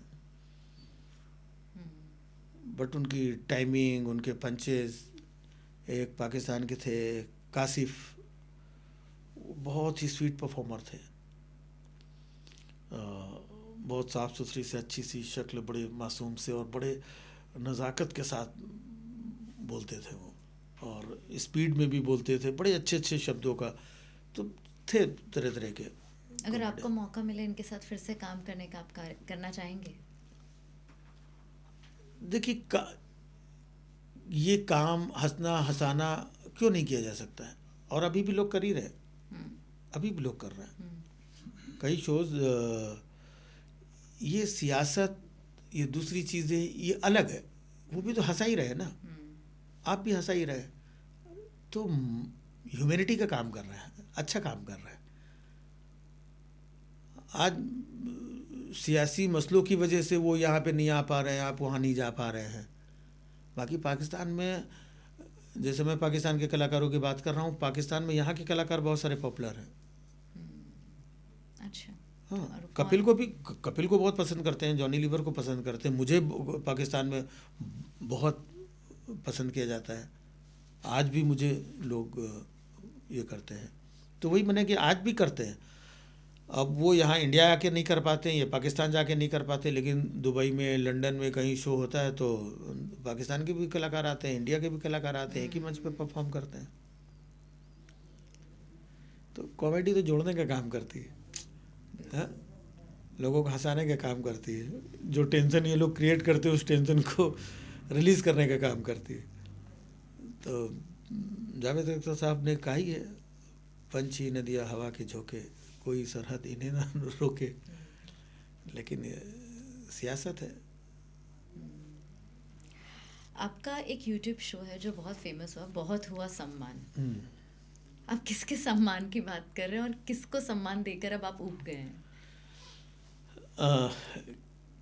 बट उनकी टाइमिंग, उनके पंचेस। एक पाकिस्तान के थे कासिफ, बहुत ही स्वीट परफॉर्मर थे, बहुत साफ़ सुथरी से अच्छी सी शक्ल, बड़े मासूम से और बड़े नज़ाकत के साथ बोलते थे वो, और स्पीड में भी बोलते थे, बड़े अच्छे अच्छे शब्दों का। तो थे तरह तरह के। अगर आपको मौका मिले इनके साथ फिर से काम करने का, आप करना चाहेंगे? देखिए, ये काम हंसना हंसाना क्यों नहीं किया जा सकता है, और अभी भी लोग कर ही रहे, अभी भी लोग कर रहे हैं कई शोज। ये सियासत, ये दूसरी चीज़ें, ये अलग है, वो भी तो हंसा ही रहे ना, आप भी हंसा ही रहे, तो ह्यूमैनिटी का काम कर रहा है, अच्छा काम कर रहा है। आज सियासी मसलों की वजह से वो यहाँ पे नहीं आ पा रहे हैं, आप वहाँ नहीं जा पा रहे हैं। बाकी पाकिस्तान में, जैसे मैं पाकिस्तान के कलाकारों की बात कर रहा हूँ, पाकिस्तान में यहाँ के कलाकार बहुत सारे पॉपुलर हैं। अच्छा। हाँ, कपिल को बहुत पसंद करते हैं, जॉनी लीवर को पसंद करते हैं, मुझे पाकिस्तान में बहुत पसंद किया जाता है, आज भी मुझे लोग ये करते हैं। तो वही मैंने कि आज भी करते हैं। अब वो यहाँ इंडिया आके नहीं कर पाते हैं, ये पाकिस्तान जाके नहीं कर पाते, लेकिन दुबई में, लंदन में कहीं शो होता है तो पाकिस्तान के भी कलाकार आते हैं, इंडिया के भी कलाकार आते हैं, एक ही मंच पे परफॉर्म करते हैं। तो कॉमेडी तो जोड़ने का काम करती है, हाँ, लोगों को हंसाने का काम करती है, जो टेंशन ये लोग क्रिएट करते हैं उस टेंशन को रिलीज़ करने का काम करती है। तो जावेद अख्तर साहब ने कहा ही है, पंछी नदियाँ हवा के झोंके, कोई सरहद इन्हें ना रोके। लेकिन ये सियासत है। आपका एक यूट्यूब शो है जो बहुत फेमस हुआ, बहुत हुआ सम्मान। आप किसके सम्मान की बात कर रहे हैं और किसको सम्मान देकर अब आप ऊब गए हैं?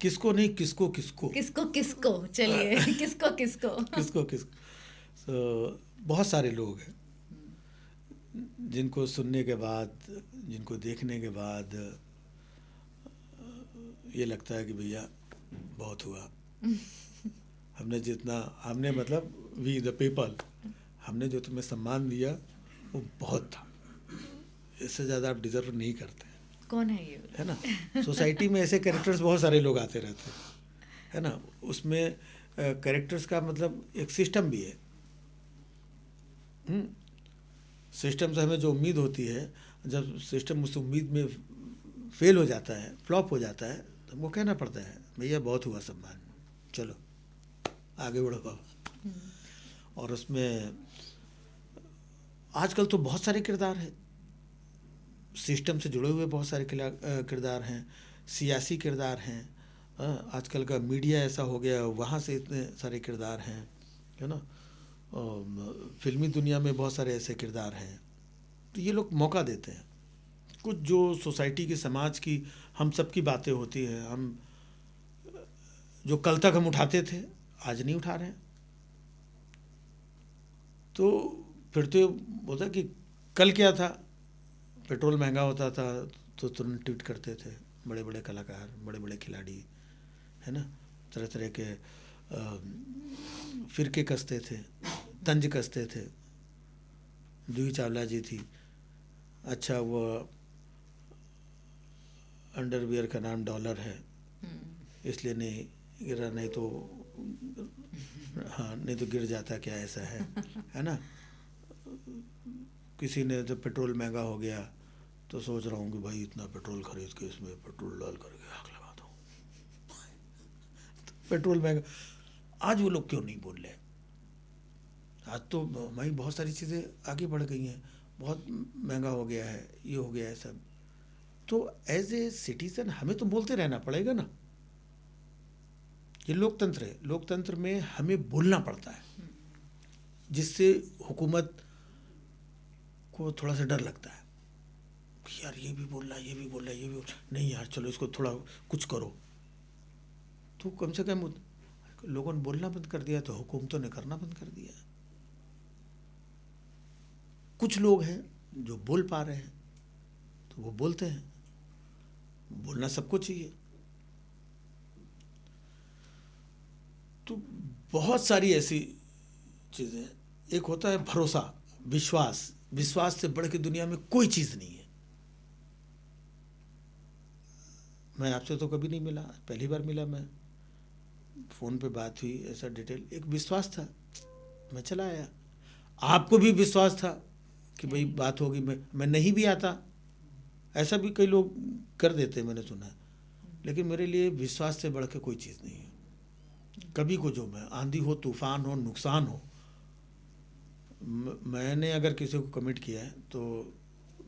किसको नहीं, किसको किसको किसको किसको चलिए किसको किसको किसको किसको। तो बहुत सारे लोग हैं जिनको सुनने के बाद, जिनको देखने के बाद ये लगता है कि भैया बहुत हुआ। हमने मतलब वी द पीपल, हमने जो तुम्हें सम्मान दिया वो बहुत था, इससे ज़्यादा आप डिज़र्व नहीं करते। कौन है ये? है ना, सोसाइटी में ऐसे कैरेक्टर्स बहुत सारे लोग आते रहते हैं, है ना, उसमें कैरेक्टर्स का मतलब एक सिस्टम भी है। सिस्टम से हमें जो उम्मीद होती है, जब सिस्टम उस उम्मीद में फेल हो जाता है, फ्लॉप हो जाता है, तो वो कहना पड़ता है भैया बहुत हुआ सम्मान, चलो आगे बढ़ो बाबा। और उसमें आजकल तो बहुत सारे किरदार हैं, सिस्टम से जुड़े हुए बहुत सारे किरदार हैं, सियासी किरदार हैं, आजकल का मीडिया ऐसा हो गया, वहाँ से इतने सारे किरदार हैं, है ना, फिल्मी दुनिया में बहुत सारे ऐसे किरदार हैं। तो ये लोग मौका देते हैं। कुछ जो सोसाइटी की, समाज की, हम सब की बातें होती हैं, हम जो कल तक हम उठाते थे आज नहीं उठा रहे हैं, तो फिर तो होता कि कल क्या था, पेट्रोल महंगा होता था तो तुरंत ट्वीट करते थे बड़े बड़े कलाकार, बड़े बड़े खिलाड़ी, है ना, तरह तरह के फिरके कसते थे, तंज कसते थे। जूही चावला जी थी, अच्छा वो अंडरवियर का नाम डॉलर है इसलिए नहीं गिरा, नहीं तो हाँ, नहीं तो गिर जाता, क्या ऐसा है ना। किसी ने तो पेट्रोल महंगा हो गया तो सोच रहा हूँ कि भाई इतना पेट्रोल खरीद के इसमें पेट्रोल डाल करके आग लगा दूँ। तो पेट्रोल महंगा, आज वो लोग क्यों नहीं बोल रहे? आज तो भाई बहुत सारी चीज़ें आगे बढ़ गई हैं, बहुत महंगा हो गया है, ये हो गया है सब। तो एज ए सिटीजन हमें तो बोलते रहना पड़ेगा ना। ये लोकतंत्र है, लोकतंत्र में हमें बोलना पड़ता है, जिससे हुकूमत को थोड़ा सा डर लगता है कि यार ये भी बोल रहा है, ये भी बोल रहा है, ये भी बोल रहा है, नहीं यार चलो इसको थोड़ा कुछ करो। तो कम से कम लोगों ने बोलना बंद कर दिया तो हुकूमतों ने करना बंद कर दिया। कुछ लोग हैं जो बोल पा रहे हैं तो वो बोलते हैं, बोलना सबको चाहिए। तो बहुत सारी ऐसी चीज़ें, एक होता है भरोसा, विश्वास। विश्वास से बढ़ के दुनिया में कोई चीज़ नहीं है। मैं आपसे तो कभी नहीं मिला, पहली बार मिला, मैं फ़ोन पे बात हुई, ऐसा डिटेल, एक विश्वास था, मैं चला आया। आपको भी विश्वास था कि भाई बात होगी, मैं नहीं भी आता, ऐसा भी कई लोग कर देते हैं, मैंने सुना है। लेकिन मेरे लिए विश्वास से बढ़ के कोई चीज़ नहीं है। कभी को जो मैं, आंधी हो, तूफान हो, नुकसान हो, मैंने अगर किसी को कमिट किया है तो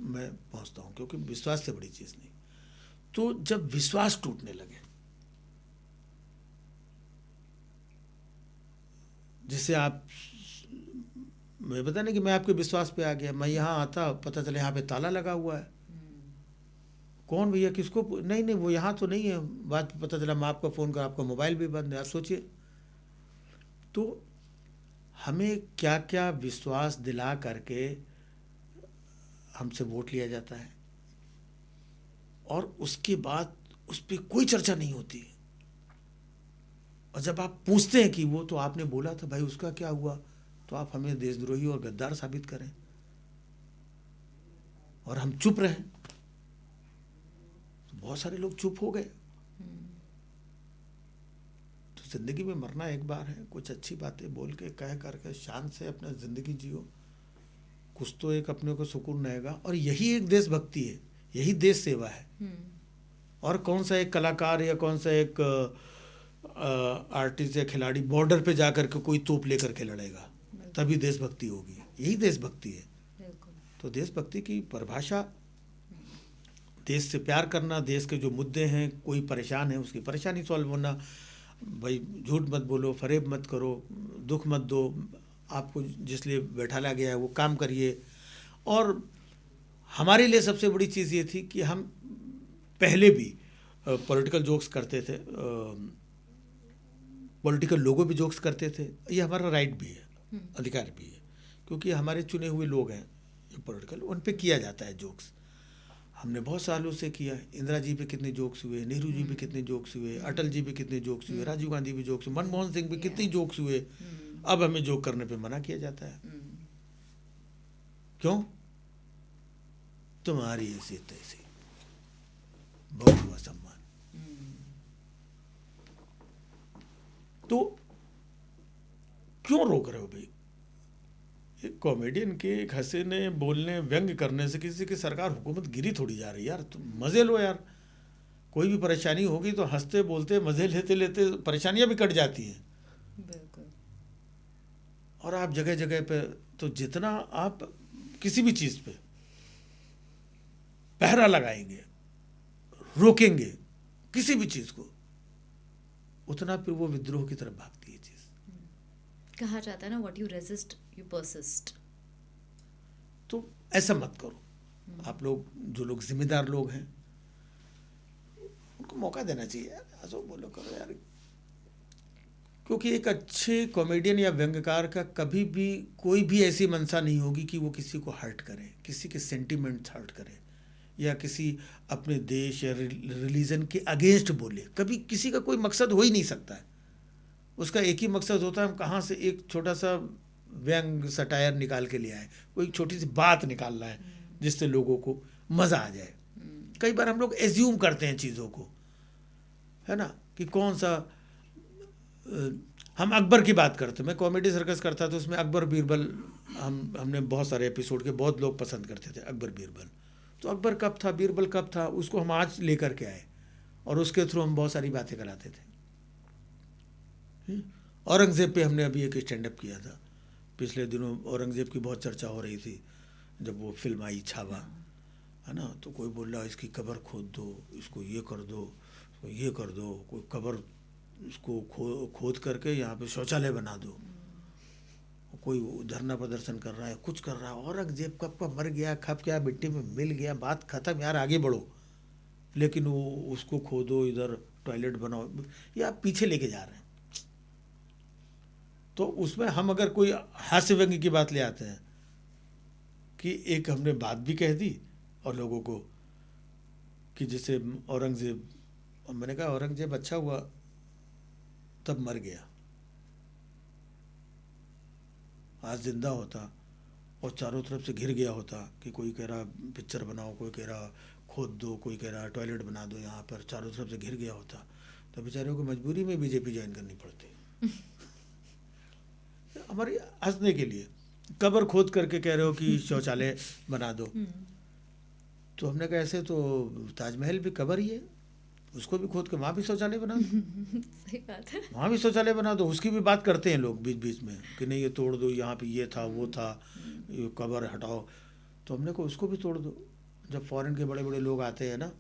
मैं पहुंचता हूं, क्योंकि विश्वास से बड़ी चीज़ नहीं। तो जब विश्वास टूटने लगे, जिससे आप, मैं बता नहीं कि मैं आपके विश्वास पे आ गया, मैं यहाँ आता, पता चले यहाँ पे ताला लगा हुआ है, कौन भैया, किसको, नहीं नहीं वो यहाँ तो नहीं है, बात पता चला मैं आपका फ़ोन कर, आपका मोबाइल भी बंद है। आप सोचिए, तो हमें क्या क्या विश्वास दिला करके हमसे वोट लिया जाता है, और उसके बाद उस पर कोई चर्चा नहीं होती। और जब आप पूछते हैं कि वो तो आपने बोला था भाई, उसका क्या हुआ, तो आप हमें देशद्रोही और गद्दार साबित करें, और हम चुप रहें। तो बहुत सारे लोग चुप हो गए। तो जिंदगी में मरना एक बार है, कुछ अच्छी बातें बोल के, कह करके शान से अपना ज़िंदगी जियो, कुछ तो एक अपने को सुकून रहेगा। और यही एक देशभक्ति है, यही देश सेवा है। और कौन सा एक कलाकार या कौन सा एक आर्टिस्ट या खिलाड़ी बॉर्डर पे जाकर के कोई तोप लेकर के लड़ेगा, तभी देशभक्ति होगी। यही देशभक्ति है। तो देशभक्ति की परिभाषा, देश से प्यार करना, देश के जो मुद्दे हैं, कोई परेशान है उसकी परेशानी सॉल्व होना, भाई झूठ मत बोलो, फरेब मत करो, दुख मत दो, आपको जिस लिए बैठाला गया है वो काम करिए। और हमारे लिए सबसे बड़ी चीज़ ये थी कि हम पहले भी पॉलिटिकल जोक्स करते थे, पॉलिटिकल लोगों भी जोक्स करते थे। ये हमारा राइट भी है, अधिकार भी है, क्योंकि हमारे चुने हुए लोग हैं जो पॉलिटिकल, उन पे किया जाता है जोक्स। हमने बहुत सालों से किया। इंदिरा जी पे कितने जोक्स हुए, नेहरू जी पे कितने जोक्स हुए, अटल जी पे कितने जोक्स हुए, राजीव गांधी पे जोक्स हुए, मनमोहन सिंह पे कितने जोक्स हुए। अब हमें जोक करने पे मना किया जाता है। क्यों? तुम्हारी हैसियत ऐसी, बहुत हुआ सम्मान। तो क्यों रोक रहे हो भाई? एक कॉमेडियन के एक हंसने, बोलने, व्यंग करने से किसी की सरकार, हुकूमत गिरी थोड़ी जा रही है यार। तुम मज़े लो यार। कोई भी परेशानी होगी तो हंसते बोलते मज़े लेते लेते परेशानियां भी कट जाती हैं। बिल्कुल। और आप जगह जगह पे, तो जितना आप किसी भी चीज़ पे पहरा लगाएंगे, रोकेंगे किसी भी चीज़ को, उतना फिर वो विद्रोह की तरफ भागती है चीज़। कहा जाता है ना, what you resist you persist. तो ऐसा मत करो। आप लोग, जो लोग जिम्मेदार लोग हैं, उनको मौका देना चाहिए यार, ऐसा बोलो करो यार। क्योंकि एक अच्छे कॉमेडियन या व्यंग्यकार का कभी भी कोई भी ऐसी मंशा नहीं होगी कि वो किसी को हर्ट करे, किसी के सेंटिमेंट्स हर्ट करे, या किसी अपने देश या रिलीजन के अगेंस्ट बोले। कभी किसी का कोई मकसद हो ही नहीं सकता है। उसका एक ही मकसद होता है, हम कहाँ से एक छोटा सा व्यंग सटायर निकाल के ले आए, कोई छोटी सी बात निकालना है जिससे लोगों को मज़ा आ जाए। कई बार हम लोग एज्यूम करते हैं चीज़ों को, है ना, कि कौन सा, हम अकबर की बात करते, मैं कॉमेडी सर्कस करता था, उसमें अकबर बीरबल, हमने बहुत सारे एपिसोड के, बहुत लोग पसंद करते थे अकबर बीरबल। तो अकबर कब था, बीरबल कब था, उसको हम आज लेकर के आए, और उसके थ्रू हम बहुत सारी बातें कराते थे। औरंगज़ेब पे हमने अभी एक स्टैंड अप किया था पिछले दिनों। औरंगज़ेब की बहुत चर्चा हो रही थी जब वो फिल्म आई छावा। है ना। तो कोई बोल रहा है इसकी कब्र खोद दो, इसको ये कर दो, इसको ये कर दो, कोई कब्र इसको खोद करके यहाँ पे शौचालय बना दो, कोई धरना प्रदर्शन कर रहा है, कुछ कर रहा है। औरंगजेब कब का मर गया, खप गया, मिट्टी में मिल गया, बात खत्म यार, आगे बढ़ो। लेकिन वो उसको खोदो, इधर टॉयलेट बनाओ, ये आप पीछे लेके जा रहे हैं। तो उसमें हम अगर कोई हास्य व्यंग्य की बात ले आते हैं कि एक हमने बात भी कह दी और लोगों को कि जैसे औरंगजेब, मैंने कहा औरंगजेब अच्छा हुआ तब मर गया, आज जिंदा होता और चारों तरफ से घिर गया होता कि कोई कह रहा पिक्चर बनाओ, कोई कह रहा खोद दो, कोई कह रहा टॉयलेट बना दो, यहाँ पर चारों तरफ से घिर गया होता, तो बेचारों को मजबूरी में बीजेपी ज्वाइन करनी पड़ती। हमारी हंसने के लिए कब्र खोद करके कह रहे हो कि शौचालय बना दो। तो हमने कहा ऐसे तो ताजमहल भी कब्र ही है, उसको भी खोद के वहाँ भी शौचालय बना दो। सही बात है, वहाँ भी शौचालय बना दो। उसकी भी बात करते हैं लोग बीच बीच में कि नहीं ये तोड़ दो, यहाँ पे ये था वो था, ये कब्र हटाओ। तो हमने कहा उसको भी तोड़ दो। जब फॉरेन के बड़े बड़े लोग आते हैं ना,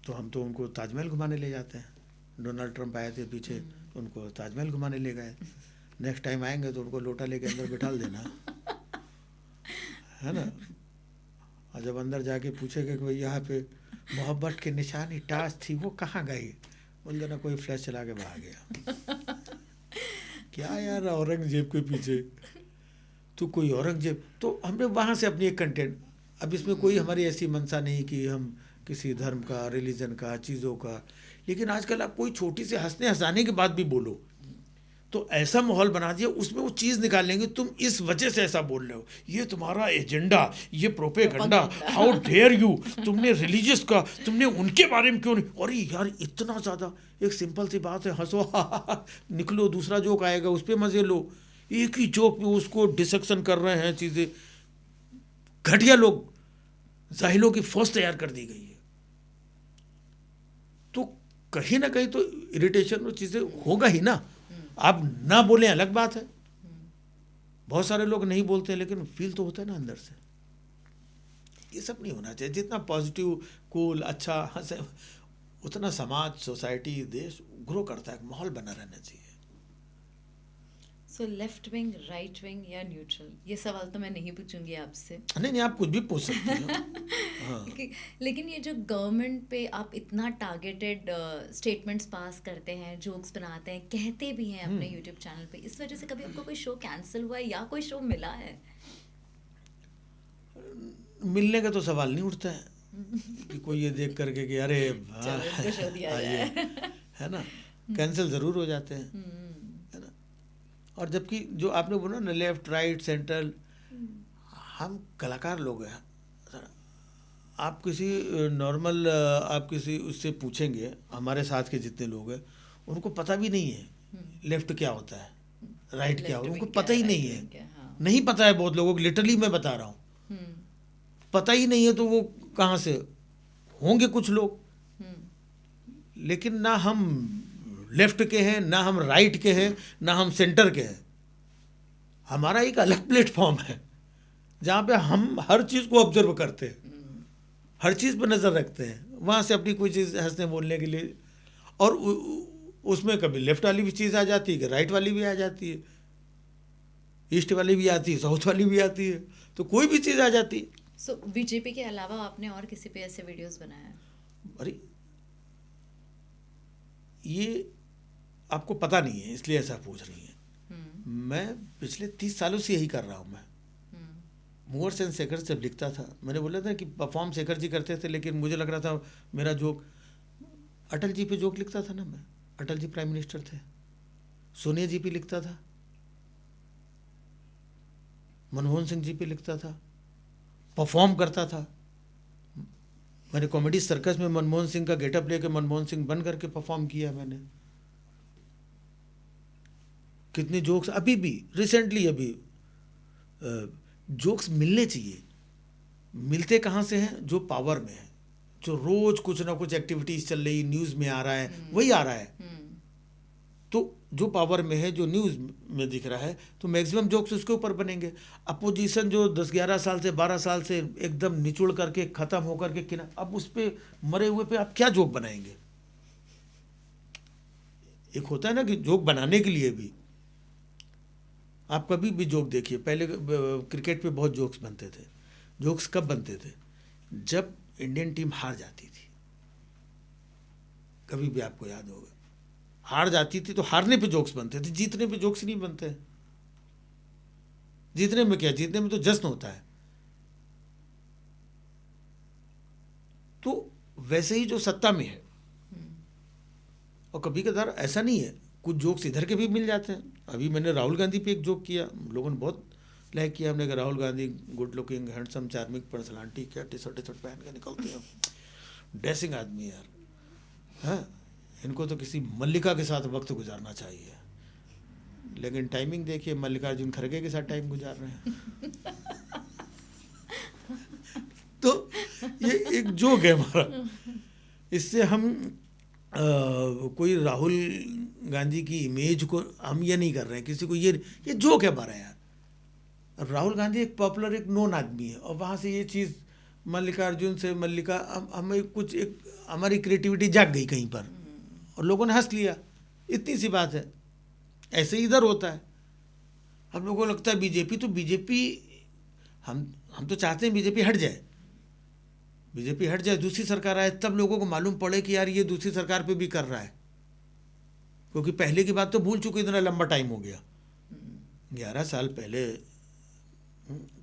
तो हम तो उनको ताजमहल घुमाने ले जाते हैं। डोनाल्ड ट्रंप आए थे पीछे, तो उनको ताजमहल घुमाने ले गए। नेक्स्ट टाइम आएंगे तो उनको लोटा लेके अंदर बिठा देना, है ना। और जब अंदर जाके पूछेगा कि भाई यहाँ पे मोहब्बत की निशानी टाच थी, वो कहाँ गई, बोल देना कोई फ्लैश चला के भाग गया। क्या यार औरंगजेब के पीछे तो कोई औरंगजेब। तो हमने वहाँ से अपनी एक कंटेंट, अब इसमें कोई हमारी ऐसी मंशा नहीं कि हम किसी धर्म का, रिलीजन का, चीज़ों का, लेकिन आजकल आप कोई छोटी सी हंसने हंसाने की बात भी बोलो तो ऐसा माहौल बना दिया, उसमें वो चीज़ निकाल लेंगे, तुम इस वजह से ऐसा बोल रहे हो, ये तुम्हारा एजेंडा, ये प्रोपेगेंडा, हाउ डेयर यू, तुमने रिलीजियस का, तुमने उनके बारे में क्यों नहीं। अरे यार इतना ज़्यादा, एक सिंपल सी बात है, हंसो निकलो, दूसरा जोक आएगा उस पर मज़े लो। एक ही जोक में उसको डिसेक्शन कर रहे हैं चीज़ें। घटिया लोग, जाहिलों की फौज तैयार कर दी गई है। तो कहीं ना कहीं तो इरिटेशन और चीज़ें होगा ही ना। आप ना बोलें अलग बात है, बहुत सारे लोग नहीं बोलते हैं, लेकिन फील तो होता है ना अंदर से। ये सब नहीं होना चाहिए। जितना पॉजिटिव, कूल, अच्छा हंसे, उतना समाज, सोसाइटी, देश ग्रो करता है, माहौल बना रहना चाहिए। So left wing, right wing या न्यूट्रल, ये सवाल तो मैं नहीं पूछूंगी आपसे। नहीं, आप कुछ भी पूछ सकते हो। हाँ। लेकिन ये जो गवर्नमेंट पे आप इतना टारगेटेड स्टेटमेंट्स पास करते हैं, जोक्स बनाते हैं, कहते भी हैं अपने यूट्यूब चैनल पे, इस वजह से कभी आपको कोई शो कैंसिल हुआ है या कोई शो मिला है? मिलने का तो सवाल नहीं उठता है कि कोई ये देख करके कि अरे शो दिया जाए, है ना। कैंसिल ज़रूर हो जाते हैं, है ना। और जबकि जो आपने बोला ना लेफ्ट राइट सेंट्रल, हम कलाकार लोग हैं। आप किसी नॉर्मल, आप किसी उससे पूछेंगे, हमारे साथ के जितने लोग हैं उनको पता भी नहीं है लेफ्ट क्या होता है, राइट क्या होता है, उनको पता ही नहीं है। नहीं पता है बहुत लोगों को, लिटरली मैं बता रहा हूँ, पता ही नहीं है। तो वो कहाँ से होंगे कुछ लोग। लेकिन ना हम लेफ्ट के हैं, ना हम राइट के हैं, ना हम सेंटर के हैं। हमारा एक अलग प्लेटफॉर्म है जहाँ पे हम हर चीज़ को ऑब्जर्व करते हैं, हर चीज़ पर नज़र रखते हैं, वहाँ से अपनी कोई चीज़ हंसने बोलने के लिए। और उसमें कभी लेफ्ट वाली भी चीज़ आ जाती है, कि राइट वाली भी आ जाती है, ईस्ट वाली भी आती है, साउथ वाली भी आती है, तो कोई भी चीज़ आ जाती है। सो बीजेपी के अलावा आपने और किसी पे ऐसे वीडियोस बनाया? अरे ये आपको पता नहीं है इसलिए ऐसा पूछ रही है। मैं पिछले 30 सालों से यही कर रहा हूँ। मैं मूवर्स एंड शेखर जब लिखता था, मैंने बोला था कि परफॉर्म शेखर जी करते थे, लेकिन मुझे लग रहा था मेरा जोक, अटल जी पे जोक लिखता था ना मैं, अटल जी प्राइम मिनिस्टर थे, सोनिया जी पे लिखता था, मनमोहन सिंह जी पे लिखता था, परफॉर्म करता था। मैंने कॉमेडी सर्कस में मनमोहन सिंह का गेटअप लेके मनमोहन सिंह बन करके परफॉर्म किया मैंने। कितने जोक्स अभी भी रिसेंटली, अभी जोक्स मिलने चाहिए। मिलते कहाँ से हैं? जो पावर में है, जो रोज कुछ ना कुछ एक्टिविटीज चल रही, न्यूज़ में आ रहा है, वही आ रहा है। तो जो पावर में है, जो न्यूज़ में दिख रहा है, तो मैक्सिमम जोक्स उसके ऊपर बनेंगे। अपोजिशन जो 10-11 साल से 12 साल से एकदम निचुड़ करके ख़त्म होकर के किना, अब उस पर मरे हुए पे आप क्या जोक बनाएंगे? एक होता है ना कि जोक बनाने के लिए भी, आप कभी भी जोक देखिए, पहले क्रिकेट पे बहुत जोक्स बनते थे। जोक्स कब बनते थे? जब इंडियन टीम हार जाती थी। कभी भी आपको याद होगा, हार जाती थी तो हारने पे जोक्स बनते थे, जीतने पे जोक्स नहीं बनते। जीतने में क्या, जीतने में तो जश्न होता है। तो वैसे ही जो सत्ता में है, और कभी कभार ऐसा नहीं है, कुछ जोक्स इधर के भी मिल जाते हैं। अभी मैंने राहुल गांधी पे एक जोक किया, लोगों ने बहुत लाइक किया। हमने कहा Rahul Gandhi good looking handsome charming personality, क्या टी शर्ट पहन के निकलते हैं, ड्रेसिंग आदमी यार, हाँ, इनको तो किसी मल्लिका के साथ वक्त गुजारना चाहिए। लेकिन टाइमिंग देखिए, मल्लिकार्जुन खड़गे के साथ टाइम गुजार रहे हैं। तो ये एक जोक है हमारा। इससे हम कोई राहुल गांधी की इमेज को हम ये नहीं कर रहे हैं, किसी को ये जोक है हमारा यार। अब राहुल गांधी एक पॉपुलर, एक नोन आदमी है, और वहाँ से ये चीज़ मल्लिकार्जुन से मल्लिका, हमें कुछ एक हमारी क्रिएटिविटी जाग गई कहीं पर, और लोगों ने हंस लिया, इतनी सी बात है। ऐसे इधर होता है। हम लोगों को लगता है बीजेपी, हम तो चाहते हैं बीजेपी हट जाए, बीजेपी हट जाए, दूसरी सरकार आए, तब लोगों को मालूम पड़े कि यार ये दूसरी सरकार पे भी कर रहा है। क्योंकि पहले की बात तो भूल चुके, इतना लंबा टाइम हो गया, 11 साल पहले,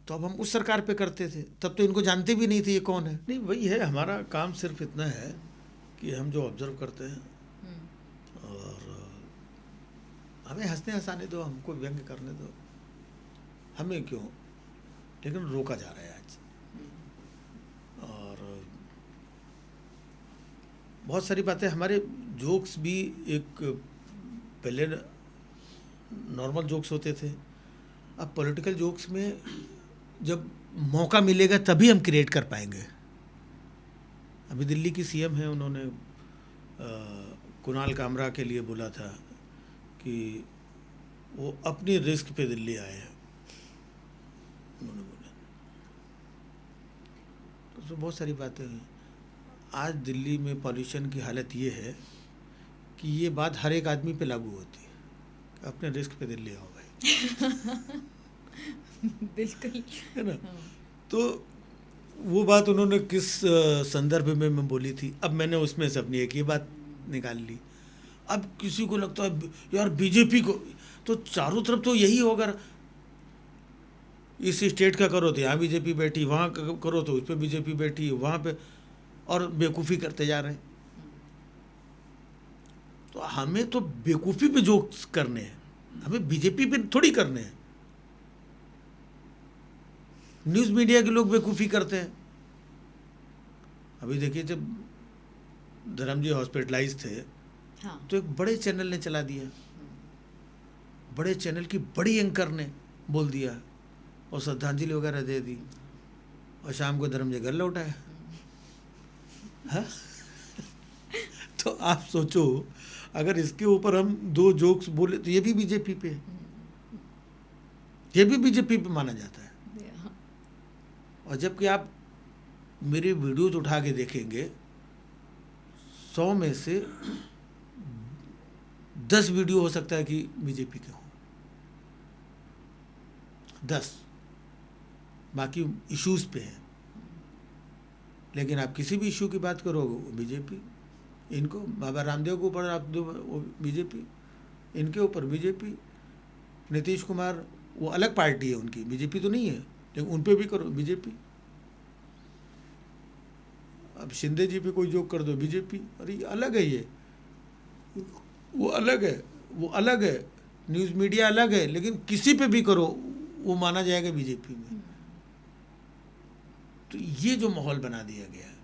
तो अब हम उस सरकार पे करते थे, तब तो इनको जानते भी नहीं थे ये कौन है। नहीं, वही है, हमारा काम सिर्फ इतना है कि हम जो ऑब्जर्व करते हैं, और हमें हंसने हंसाने दो, हमको व्यंग करने दो, हमें क्यों, लेकिन रोका जा रहा है आज। और बहुत सारी बातें, हमारे जोक्स भी एक पहले नॉर्मल जोक्स होते थे, अब पॉलिटिकल जोक्स में जब मौका मिलेगा तभी हम क्रिएट कर पाएंगे। अभी दिल्ली की सीएम है, उन्होंने कुणाल कामरा के लिए बोला था कि वो अपनी रिस्क पे दिल्ली आए हैं, उन्होंने बोला। तो बहुत सारी बातें हैं। आज दिल्ली में पॉल्यूशन की हालत ये है कि ये बात हर एक आदमी पे लागू होती है, अपने रिस्क पे दिल्ली आओ भाई। बिल्कुल, है ना। तो वो बात उन्होंने किस संदर्भ में मैं बोली थी, अब मैंने उसमें से अपनी एक ही बात निकाल ली। अब किसी को लगता है यार बीजेपी को तो चारों तरफ तो यही होगा, इस स्टेट का करो तो यहाँ बीजेपी बैठी, वहाँ करो तो उस पर बीजेपी बैठी, वहाँ पे, और बेवकूफ़ी करते जा रहे हैं। तो हमें तो बेवकूफ़ी पे जोक्स करने हैं, हमें बीजेपी पे थोड़ी करने हैं। न्यूज़ मीडिया के लोग बेवकूफ़ी करते हैं। अभी देखिए, जब धर्म जी हॉस्पिटलाइज थे, हाँ, तो एक बड़े चैनल ने चला दिया, बड़े चैनल की बड़ी एंकर ने बोल दिया और श्रद्धांजलि वगैरह दे दी, और शाम को धर्म जी घर लौटाए। हाँ। तो आप सोचो, अगर इसके ऊपर हम 2 जोक्स बोले तो ये भी बीजेपी पे, ये भी बीजेपी पे माना जाता है। और जबकि आप मेरी वीडियोज उठा के देखेंगे, 100 में से 10 वीडियो हो सकता है कि बीजेपी के हों, 10, बाकी इश्यूज़ पे हैं। लेकिन आप किसी भी इशू की बात करोगे, वो बीजेपी, इनको बाबा रामदेव के ऊपर आप दो, वो बीजेपी, इनके ऊपर बीजेपी, नीतीश कुमार, वो अलग पार्टी है उनकी, बीजेपी तो नहीं है, लेकिन उन पे भी करो बीजेपी। अब शिंदे जी पे कोई जोक कर दो, बीजेपी। अरे अलग है, ये वो अलग है, वो अलग है, न्यूज़ मीडिया अलग है, लेकिन किसी पे भी करो वो माना जाएगा बीजेपी में। तो ये जो माहौल बना दिया गया है,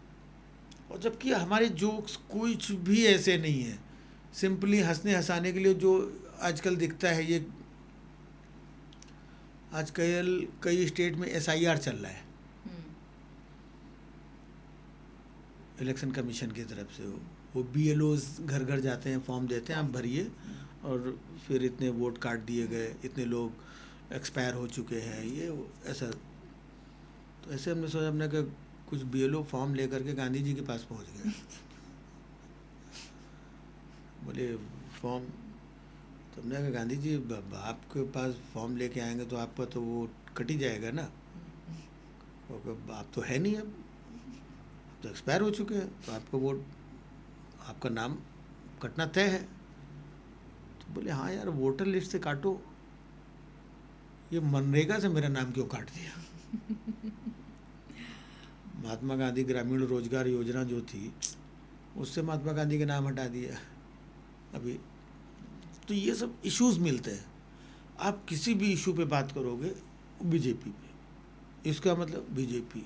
और जबकि हमारे जोक्स कुछ भी ऐसे नहीं है, सिंपली हंसने हंसाने के लिए जो आजकल दिखता है, ये आजकल कई स्टेट में SIR चल रहा है, इलेक्शन कमीशन की तरफ से। वो BLOs घर घर जाते हैं, फॉर्म देते हैं, आप भरिए, और फिर इतने वोट काट दिए गए, इतने लोग एक्सपायर हो चुके हैं, ये ऐसा। तो ऐसे हमने सोचा, हमने कहा कुछ BLO फॉर्म लेकर के गांधी जी के पास पहुंच गए। बोले फॉर्म, तो हमने कहा गांधी जी आपके पास फॉर्म लेके आएंगे तो आपका तो वो कट ही जाएगा ना, आप तो है नहीं, अब तो एक्सपायर हो चुके हैं, तो आपका वोट, आपका नाम कटना तय है। तो बोले हाँ यार, वोटर लिस्ट से काटो, ये मनरेगा से मेरा नाम क्यों काट दिया। महात्मा गांधी ग्रामीण रोजगार योजना जो थी, उससे महात्मा गांधी के नाम हटा दिया अभी। तो ये सब इश्यूज मिलते हैं। आप किसी भी इशू पे बात करोगे बीजेपी पे, इसका मतलब बीजेपी,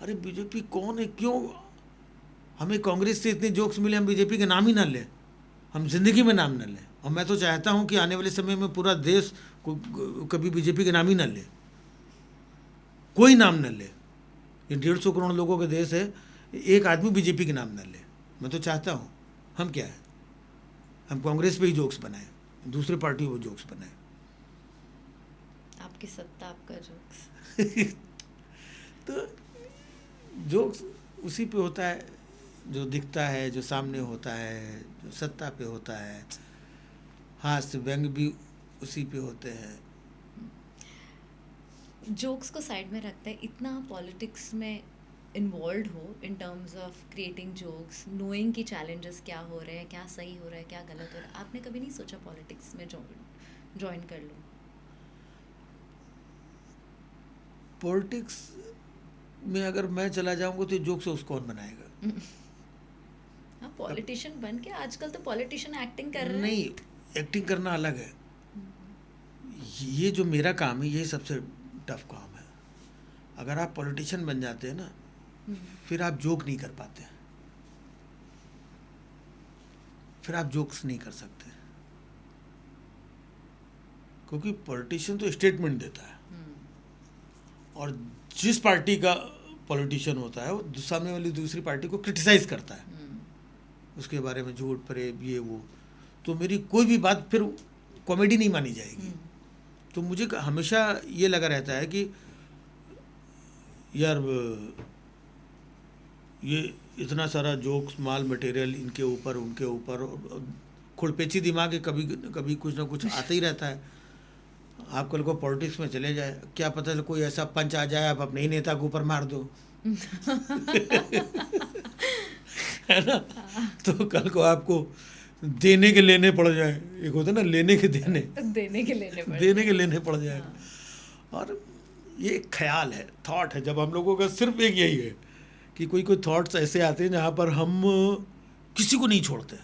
अरे बीजेपी कौन है, क्यों? हमें कांग्रेस से इतने जोक्स मिले, हम बीजेपी के नाम ही ना लें, हम जिंदगी में नाम ना लें। और मैं तो चाहता हूं कि आने वाले समय में पूरा देश कभी बीजेपी के नाम ही ना ले, कोई नाम ना ले। ये 150 करोड़ लोगों का देश है, एक आदमी बीजेपी के नाम ना ले। मैं तो चाहता हूँ, हम क्या है, हम कांग्रेस पे ही जोक्स बनाए, दूसरे पार्टी वो जोक्स बनाए। आपकी सत्ता, आपका जोक्स। तो जोक्स उसी पे होता है जो दिखता है, जो सामने होता है, जो सत्ता पे होता है। हास्य व्यंग भी उसी पे होते हैं। जोक्स को साइड में रखते हैं, इतना पॉलिटिक्स में इन्वॉल्व हो in terms of creating jokes, knowing कि चैलेंजेस क्या हो रहे हैं, क्या सही हो रहा है, क्या गलत हो रहा है, आपने कभी नहीं सोचा पॉलिटिक्स में ज्वाइन कर लूँ? पॉलिटिक्स में अगर मैं चला जाऊंगा तो जोक्स उस कौन बनाएगा? हाँ, पॉलिटिशियन बन के, आजकल तो पॉलिटिशियन एक्टिंग कर रहे हैं। नहीं, एक्टिंग करना अलग है। ये जो मेरा काम है, ये सबसे टफ काम है। अगर आप पॉलिटिशियन बन जाते हैं ना, फिर आप जोक नहीं कर पाते, फिर आप जोक्स नहीं कर सकते, क्योंकि पॉलिटिशियन तो स्टेटमेंट देता है, और जिस पार्टी का पॉलिटिशियन होता है वो सामने वाली दूसरी पार्टी को क्रिटिसाइज करता है, उसके बारे में झूठ फरेब ये वो। तो मेरी कोई भी बात फिर कॉमेडी नहीं मानी जाएगी। तो मुझे हमेशा ये लगा रहता है कि यार ये इतना सारा जोक्स, माल मटेरियल इनके ऊपर उनके ऊपर, खुड़पेची दिमाग है, कभी कभी कुछ ना कुछ आता ही रहता है। आप कल को पॉलिटिक्स में चले जाए, क्या पता है कोई ऐसा पंच आ जाए, आप अपने ही नेता के ऊपर मार दो। है ना? तो कल को आपको देने के लेने पड़ जाए, एक होता है ना लेने के देने, देने के लेने पड़ जाए। हाँ। और ये एक ख्याल है, थॉट है। जब हम लोगों का सिर्फ एक यही है कि कोई कोई थॉट्स ऐसे आते हैं जहाँ पर हम किसी को नहीं छोड़ते।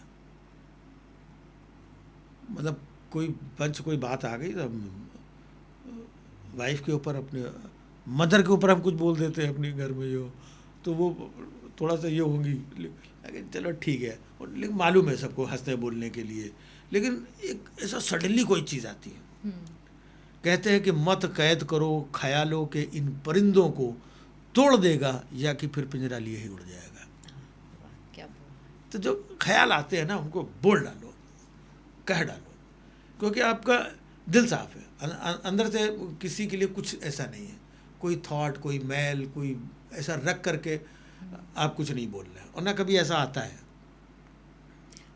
मतलब कोई पंच, कोई बात आ गई तो वाइफ के ऊपर, अपने मदर के ऊपर हम कुछ बोल देते हैं अपने घर में, जो तो वो थोड़ा सा ये होंगी, लेकिन चलो ठीक है, और लेकिन मालूम है सबको हंसने बोलने के लिए। लेकिन एक ऐसा सडनली कोई चीज़ आती है, कहते हैं कि मत कैद करो ख्यालों के इन परिंदों को, तोड़ देगा या कि फिर पिंजरा लिए ही उड़ जाएगा। क्या? तो जो ख्याल आते हैं ना, उनको बोल डालो, कह डालो, क्योंकि आपका दिल साफ है, अंदर से किसी के लिए कुछ ऐसा नहीं है, कोई थॉट, कोई मैल, कोई ऐसा रख करके आप कुछ नहीं बोल रहे हैं, और ना कभी ऐसा आता है।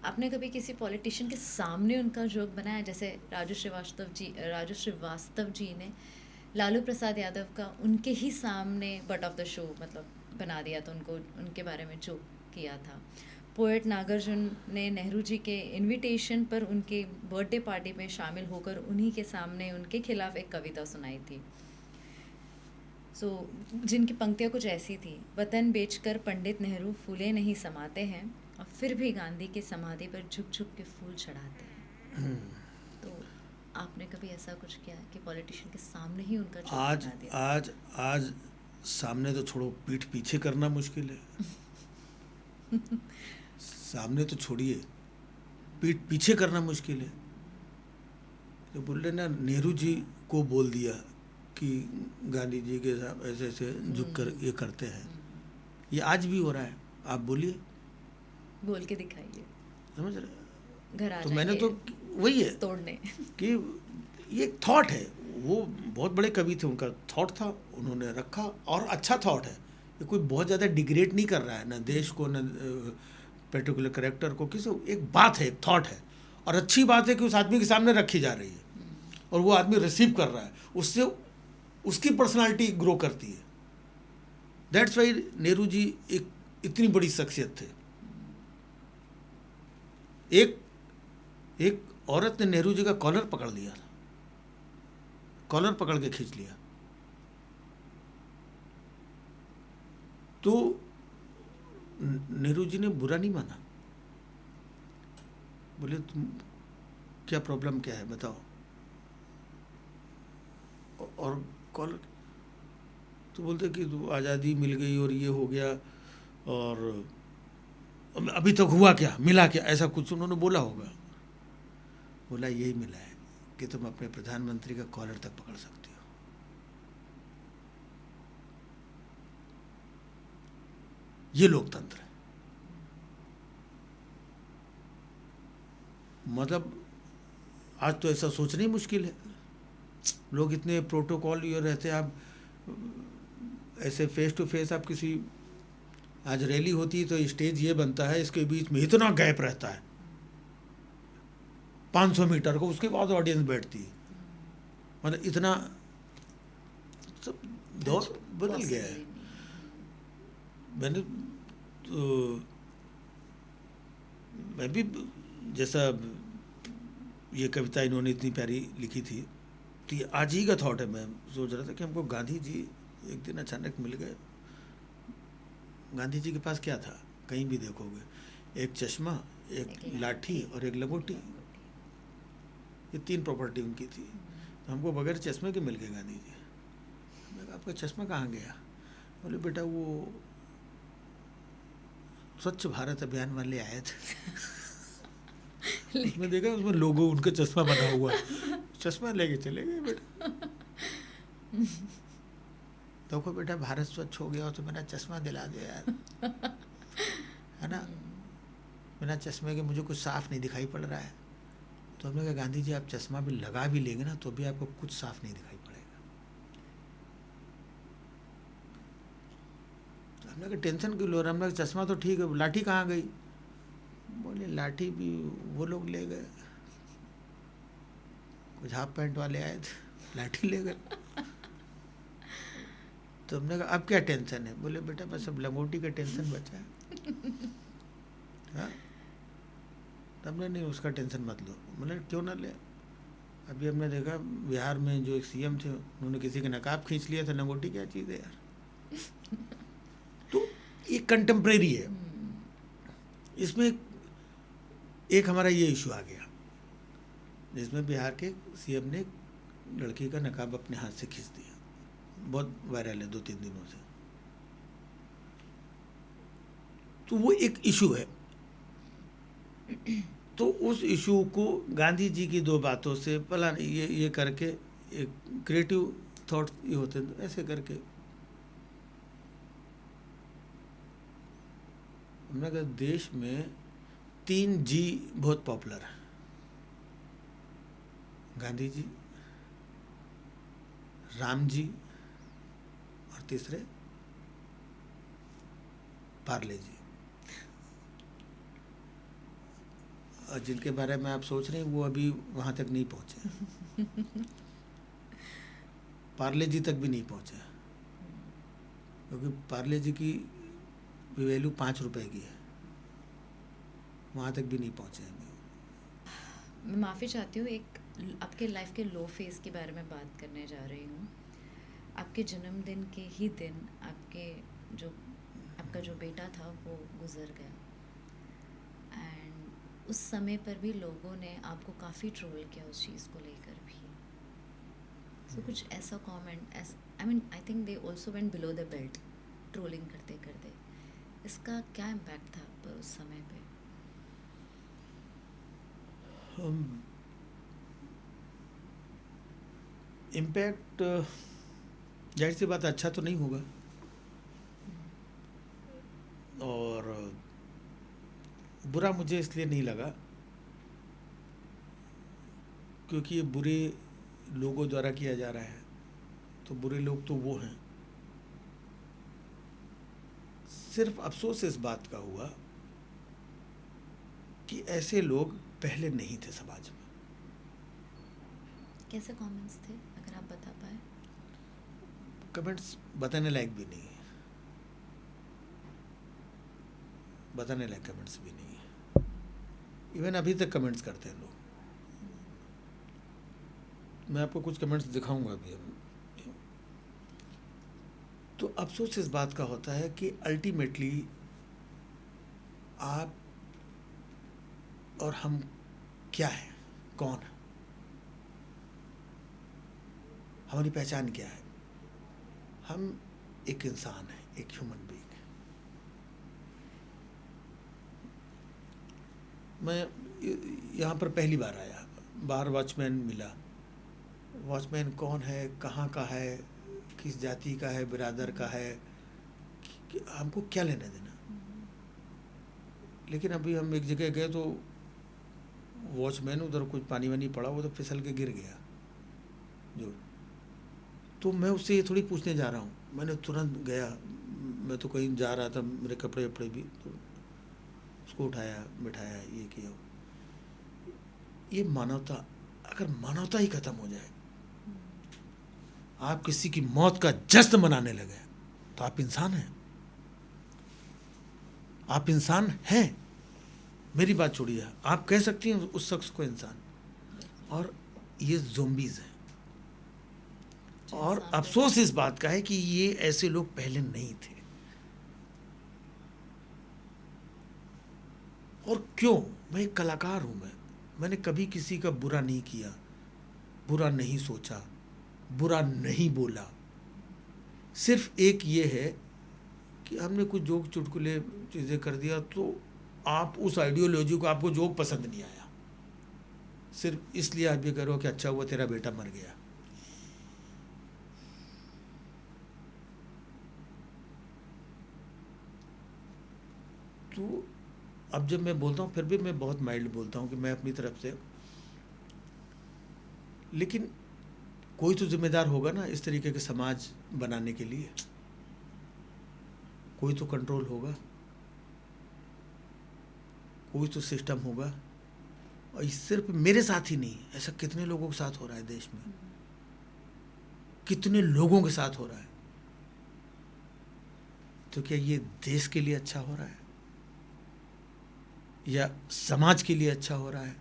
आपने कभी किसी पॉलिटिशियन के सामने उनका जोक बनाया? जैसे राजू श्रीवास्तव जी ने लालू प्रसाद यादव का उनके ही सामने बट ऑफ द शो मतलब बना दिया था, उनको उनके बारे में जोक किया था। पोएट नागार्जुन ने नेहरू जी के इनविटेशन पर उनके बर्थडे पार्टी में शामिल होकर उन्हीं के सामने उनके खिलाफ एक कविता सुनाई थी, जिनकी पंक्तियाँ कुछ ऐसी थी: वतन बेचकर पंडित नेहरू फूले नहीं समाते हैं, और फिर भी गांधी की समाधि पर झुक झुक के फूल चढ़ाते हैं। तो आपने कभी ऐसा कुछ किया कि पॉलिटिशियन के सामने ही उनका जोक बना दिया? आज सामने तो छोड़ो, पीठ पीछे करना मुश्किल है। सामने तो छोड़िए, पीठ पीछे करना मुश्किल है। तो बोल रहे ना, नेहरू जी को बोल दिया कि गांधी जी के साथ ऐसे ऐसे झुक कर ये करते हैं। ये आज भी हो रहा है, आप बोलिए, बोल के दिखाइए, समझ रहे? घर आ तो मैंने तो वही है तोड़ने। कि ये एक थॉट है, वो बहुत बड़े कवि थे, उनका थॉट था, उन्होंने रखा, और अच्छा थॉट है, ये कोई बहुत ज़्यादा डिग्रेड नहीं कर रहा है, न देश को, न पर्टिकुलर करेक्टर को, किसी, एक बात है, एक थॉट है, और अच्छी बात है कि उस आदमी के सामने रखी जा रही है और वो आदमी रिसीव कर रहा है, उससे उसकी पर्सनालिटी ग्रो करती है। दैट्स वाई नेहरू जी एक इतनी बड़ी शख्सियत थे। एक एक औरत ने नेहरू जी का कॉलर पकड़ लिया था, कॉलर पकड़ के खींच लिया, तो नेहरू जी ने बुरा नहीं माना, बोले तुम क्या प्रॉब्लम क्या है बताओ, और कॉलर, तो बोलते कि तो आज़ादी मिल गई और ये हो गया, और अभी तक हुआ क्या, मिला क्या, ऐसा कुछ उन्होंने बोला होगा। बोला यही मिला है कि तुम अपने प्रधानमंत्री का कॉलर तक पकड़ सकते हो। ये लोकतंत्र है। मतलब आज तो ऐसा सोचना ही मुश्किल है, लोग इतने प्रोटोकॉल ये रहते हैं, आप ऐसे फेस टू फेस, आप किसी, आज रैली होती है तो स्टेज ये बनता है, इसके बीच में इतना गैप रहता है 500 मीटर को, उसके बाद ऑडियंस बैठती है, मतलब इतना सब दौर बदल गया है। मैंने तो मैं भी, जैसा ये कविता इन्होंने इतनी प्यारी लिखी थी, तो ये आज ही का थॉट है। मैं सोच रहा था कि हमको गांधी जी एक दिन अचानक मिल गए। गांधी जी के पास क्या था, कहीं भी देखोगे, एक चश्मा, एक लाठी और एक लंगोटी, ये 3 प्रॉपर्टी उनकी थी। तो हमको बगैर चश्मे के मिल गए गांधी जी। मैं कहा आपका चश्मा कहाँ गया? बोले बेटा वो स्वच्छ भारत अभियान वाले आए थे उसमें देखा, उसमें लोगो उनका चश्मा बना हुआ है, चश्मा लेके चले गए बेटा। देखो बेटा भारत स्वच्छ हो गया हो तो मेरा चश्मा दिला दो यार, है ना, बिना चश्मे के मुझे कुछ साफ नहीं दिखाई पड़ रहा है। तो हमने कहा गांधी जी आप चश्मा भी लगा भी लेंगे ना तो भी आपको कुछ साफ नहीं दिखाई पड़ेगा। तो हमने कहा टेंशन क्यों लो रहे, हमने कहा चश्मा तो ठीक है, लाठी कहाँ गई? बोले लाठी भी वो लोग ले गए, कुछ हाफ पैंट वाले आए थे, लाठी ले गए। तो हमने कहा अब क्या टेंशन है? बोले बेटा बस अब लंगोटी का टेंशन बचा है। हाँ, तो हमने नहीं उसका टेंशन मत लो। बोले क्यों ना ले, अभी हमने देखा बिहार में जो एक सीएम थे उन्होंने किसी का नकाब खींच लिया था, लंगोटी क्या चीज़ है यार। तो ये कंटेम्प्रेरी है, इसमें एक हमारा ये इशू आ गया जिसमें बिहार के सीएम ने लड़की का नकाब अपने हाथ से खींच दिया, बहुत वायरल है 2-3 दिनों से। तो वो एक इशू है। तो उस इशू को गांधी जी की 2 बातों से भला ये करके एक क्रिएटिव थॉट ये होते हैं, तो ऐसे करके हमने कहा देश में 3 जी बहुत पॉपुलर है, गांधी जी, राम जी और तीसरे पार्ले जी। और जिनके बारे में आप सोच रहे हैं वो अभी वहाँ तक नहीं पहुँचे, पार्ले जी तक भी नहीं पहुँचे, क्योंकि पार्ले जी की वैल्यू 5 रुपए की है, वहाँ तक भी नहीं पहुँचे अभी। मैं माफ़ी चाहती हूँ, एक आपके लाइफ के लो फेज़ के बारे में बात करने जा रही हूँ। आपके जन्मदिन के ही दिन आपका जो बेटा था वो गुज़र गया, एंड उस समय पर भी लोगों ने आपको काफ़ी ट्रोल किया उस चीज़ को लेकर भी। सो कुछ ऐसा comment, I mean I think they also went below the belt trolling करते करते, इसका क्या इम्पैक्ट था आप पर उस समय पे? इम्पैक्ट जाहिर सी बात अच्छा तो नहीं होगा, और बुरा मुझे इसलिए नहीं लगा क्योंकि ये बुरे लोगों द्वारा किया जा रहा है, तो बुरे लोग तो वो हैं। सिर्फ अफसोस इस बात का हुआ कि ऐसे लोग पहले नहीं थे समाज में। कैसे कमेंट्स थे, अगर आप बता पाए? कमेंट्स बताने लायक भी नहीं है, बताने लायक कमेंट्स भी नहीं है। इवन अभी तक कमेंट्स करते हैं लोग। मैं आपको कुछ कमेंट्स दिखाऊंगा अभी। तो अफसोस इस बात का होता है कि अल्टीमेटली आप और हम क्या है, कौन है, हमारी पहचान क्या है? हम एक इंसान है, एक ह्यूमन बीइंग है। मैं यहाँ पर पहली बार आया, बाहर वॉचमैन मिला। वॉचमैन कौन है, कहाँ का है, किस जाति का है, बिरादर का है, हमको क्या लेना देना। लेकिन अभी हम एक जगह गए तो वॉचमैन, उधर कुछ पानी वानी पड़ा, वो तो फिसल के गिर गया जो। तो मैं उससे ये थोड़ी पूछने जा रहा हूँ, मैंने तुरंत गया, मैं तो कहीं जा रहा था, मेरे कपड़े वपड़े भी, तो उसको उठाया, बिठाया, ये किया। ये मानवता, अगर मानवता ही खत्म हो जाए, आप किसी की मौत का जश्न मनाने लगे, तो आप इंसान हैं? आप इंसान हैं? मेरी बात छोड़िए, आप कह सकती हैं उस शख्स को इंसान? और ये ज़ोंबीज़ हैं। और अफसोस इस बात का है कि ये ऐसे लोग पहले नहीं थे। और क्यों? मैं एक कलाकार हूं। मैंने कभी किसी का बुरा नहीं किया, बुरा नहीं सोचा, बुरा नहीं बोला। सिर्फ एक ये है कि हमने कुछ जोक चुटकुले चीज़ें कर दिया, तो आप उस आइडियोलॉजी को, आपको जोक पसंद नहीं आया, सिर्फ इसलिए आप ये करो कि अच्छा हुआ तेरा बेटा मर गया। तो अब जब मैं बोलता हूँ, फिर भी मैं बहुत माइल्ड बोलता हूँ कि मैं अपनी तरफ से, लेकिन कोई तो जिम्मेदार होगा ना इस तरीके के समाज बनाने के लिए, कोई तो कंट्रोल होगा, कोई तो सिस्टम होगा। और सिर्फ मेरे साथ ही नहीं, ऐसा कितने लोगों के साथ हो रहा है देश में, कितने लोगों के साथ हो रहा है। तो क्या ये देश के लिए अच्छा हो रहा है, या समाज के लिए अच्छा हो रहा है,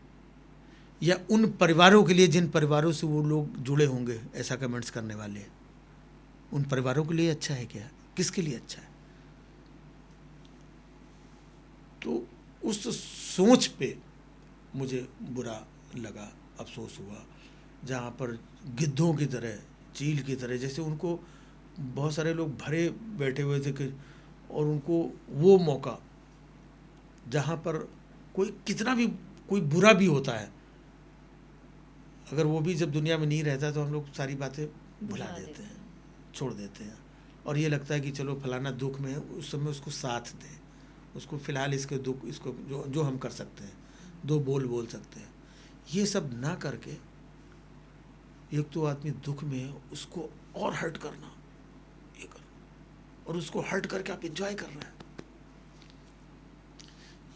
या उन परिवारों के लिए जिन परिवारों से वो लोग जुड़े होंगे ऐसा कमेंट्स करने वाले, उन परिवारों के लिए अच्छा है क्या, किसके लिए अच्छा है? तो उस सोच पे मुझे बुरा लगा, अफसोस हुआ, जहाँ पर गिद्धों की तरह, चील की तरह, जैसे उनको बहुत सारे लोग भरे बैठे हुए थे कि, और उनको वो मौका जहाँ पर कोई कितना भी कोई बुरा भी होता है, अगर वो भी जब दुनिया में नहीं रहता तो हम लोग सारी बातें भुला देते हैं, छोड़ देते हैं, और ये लगता है कि चलो फलाना दुख में है, उस समय उसको साथ दें, उसको फ़िलहाल इसके दुख, इसको जो हम कर सकते हैं, दो बोल सकते हैं, ये सब ना करके, एक तो आदमी दुख में है, उसको और हर्ट करना, ये कर, और उसको हर्ट करके आप एंजॉय कर रहे हैं।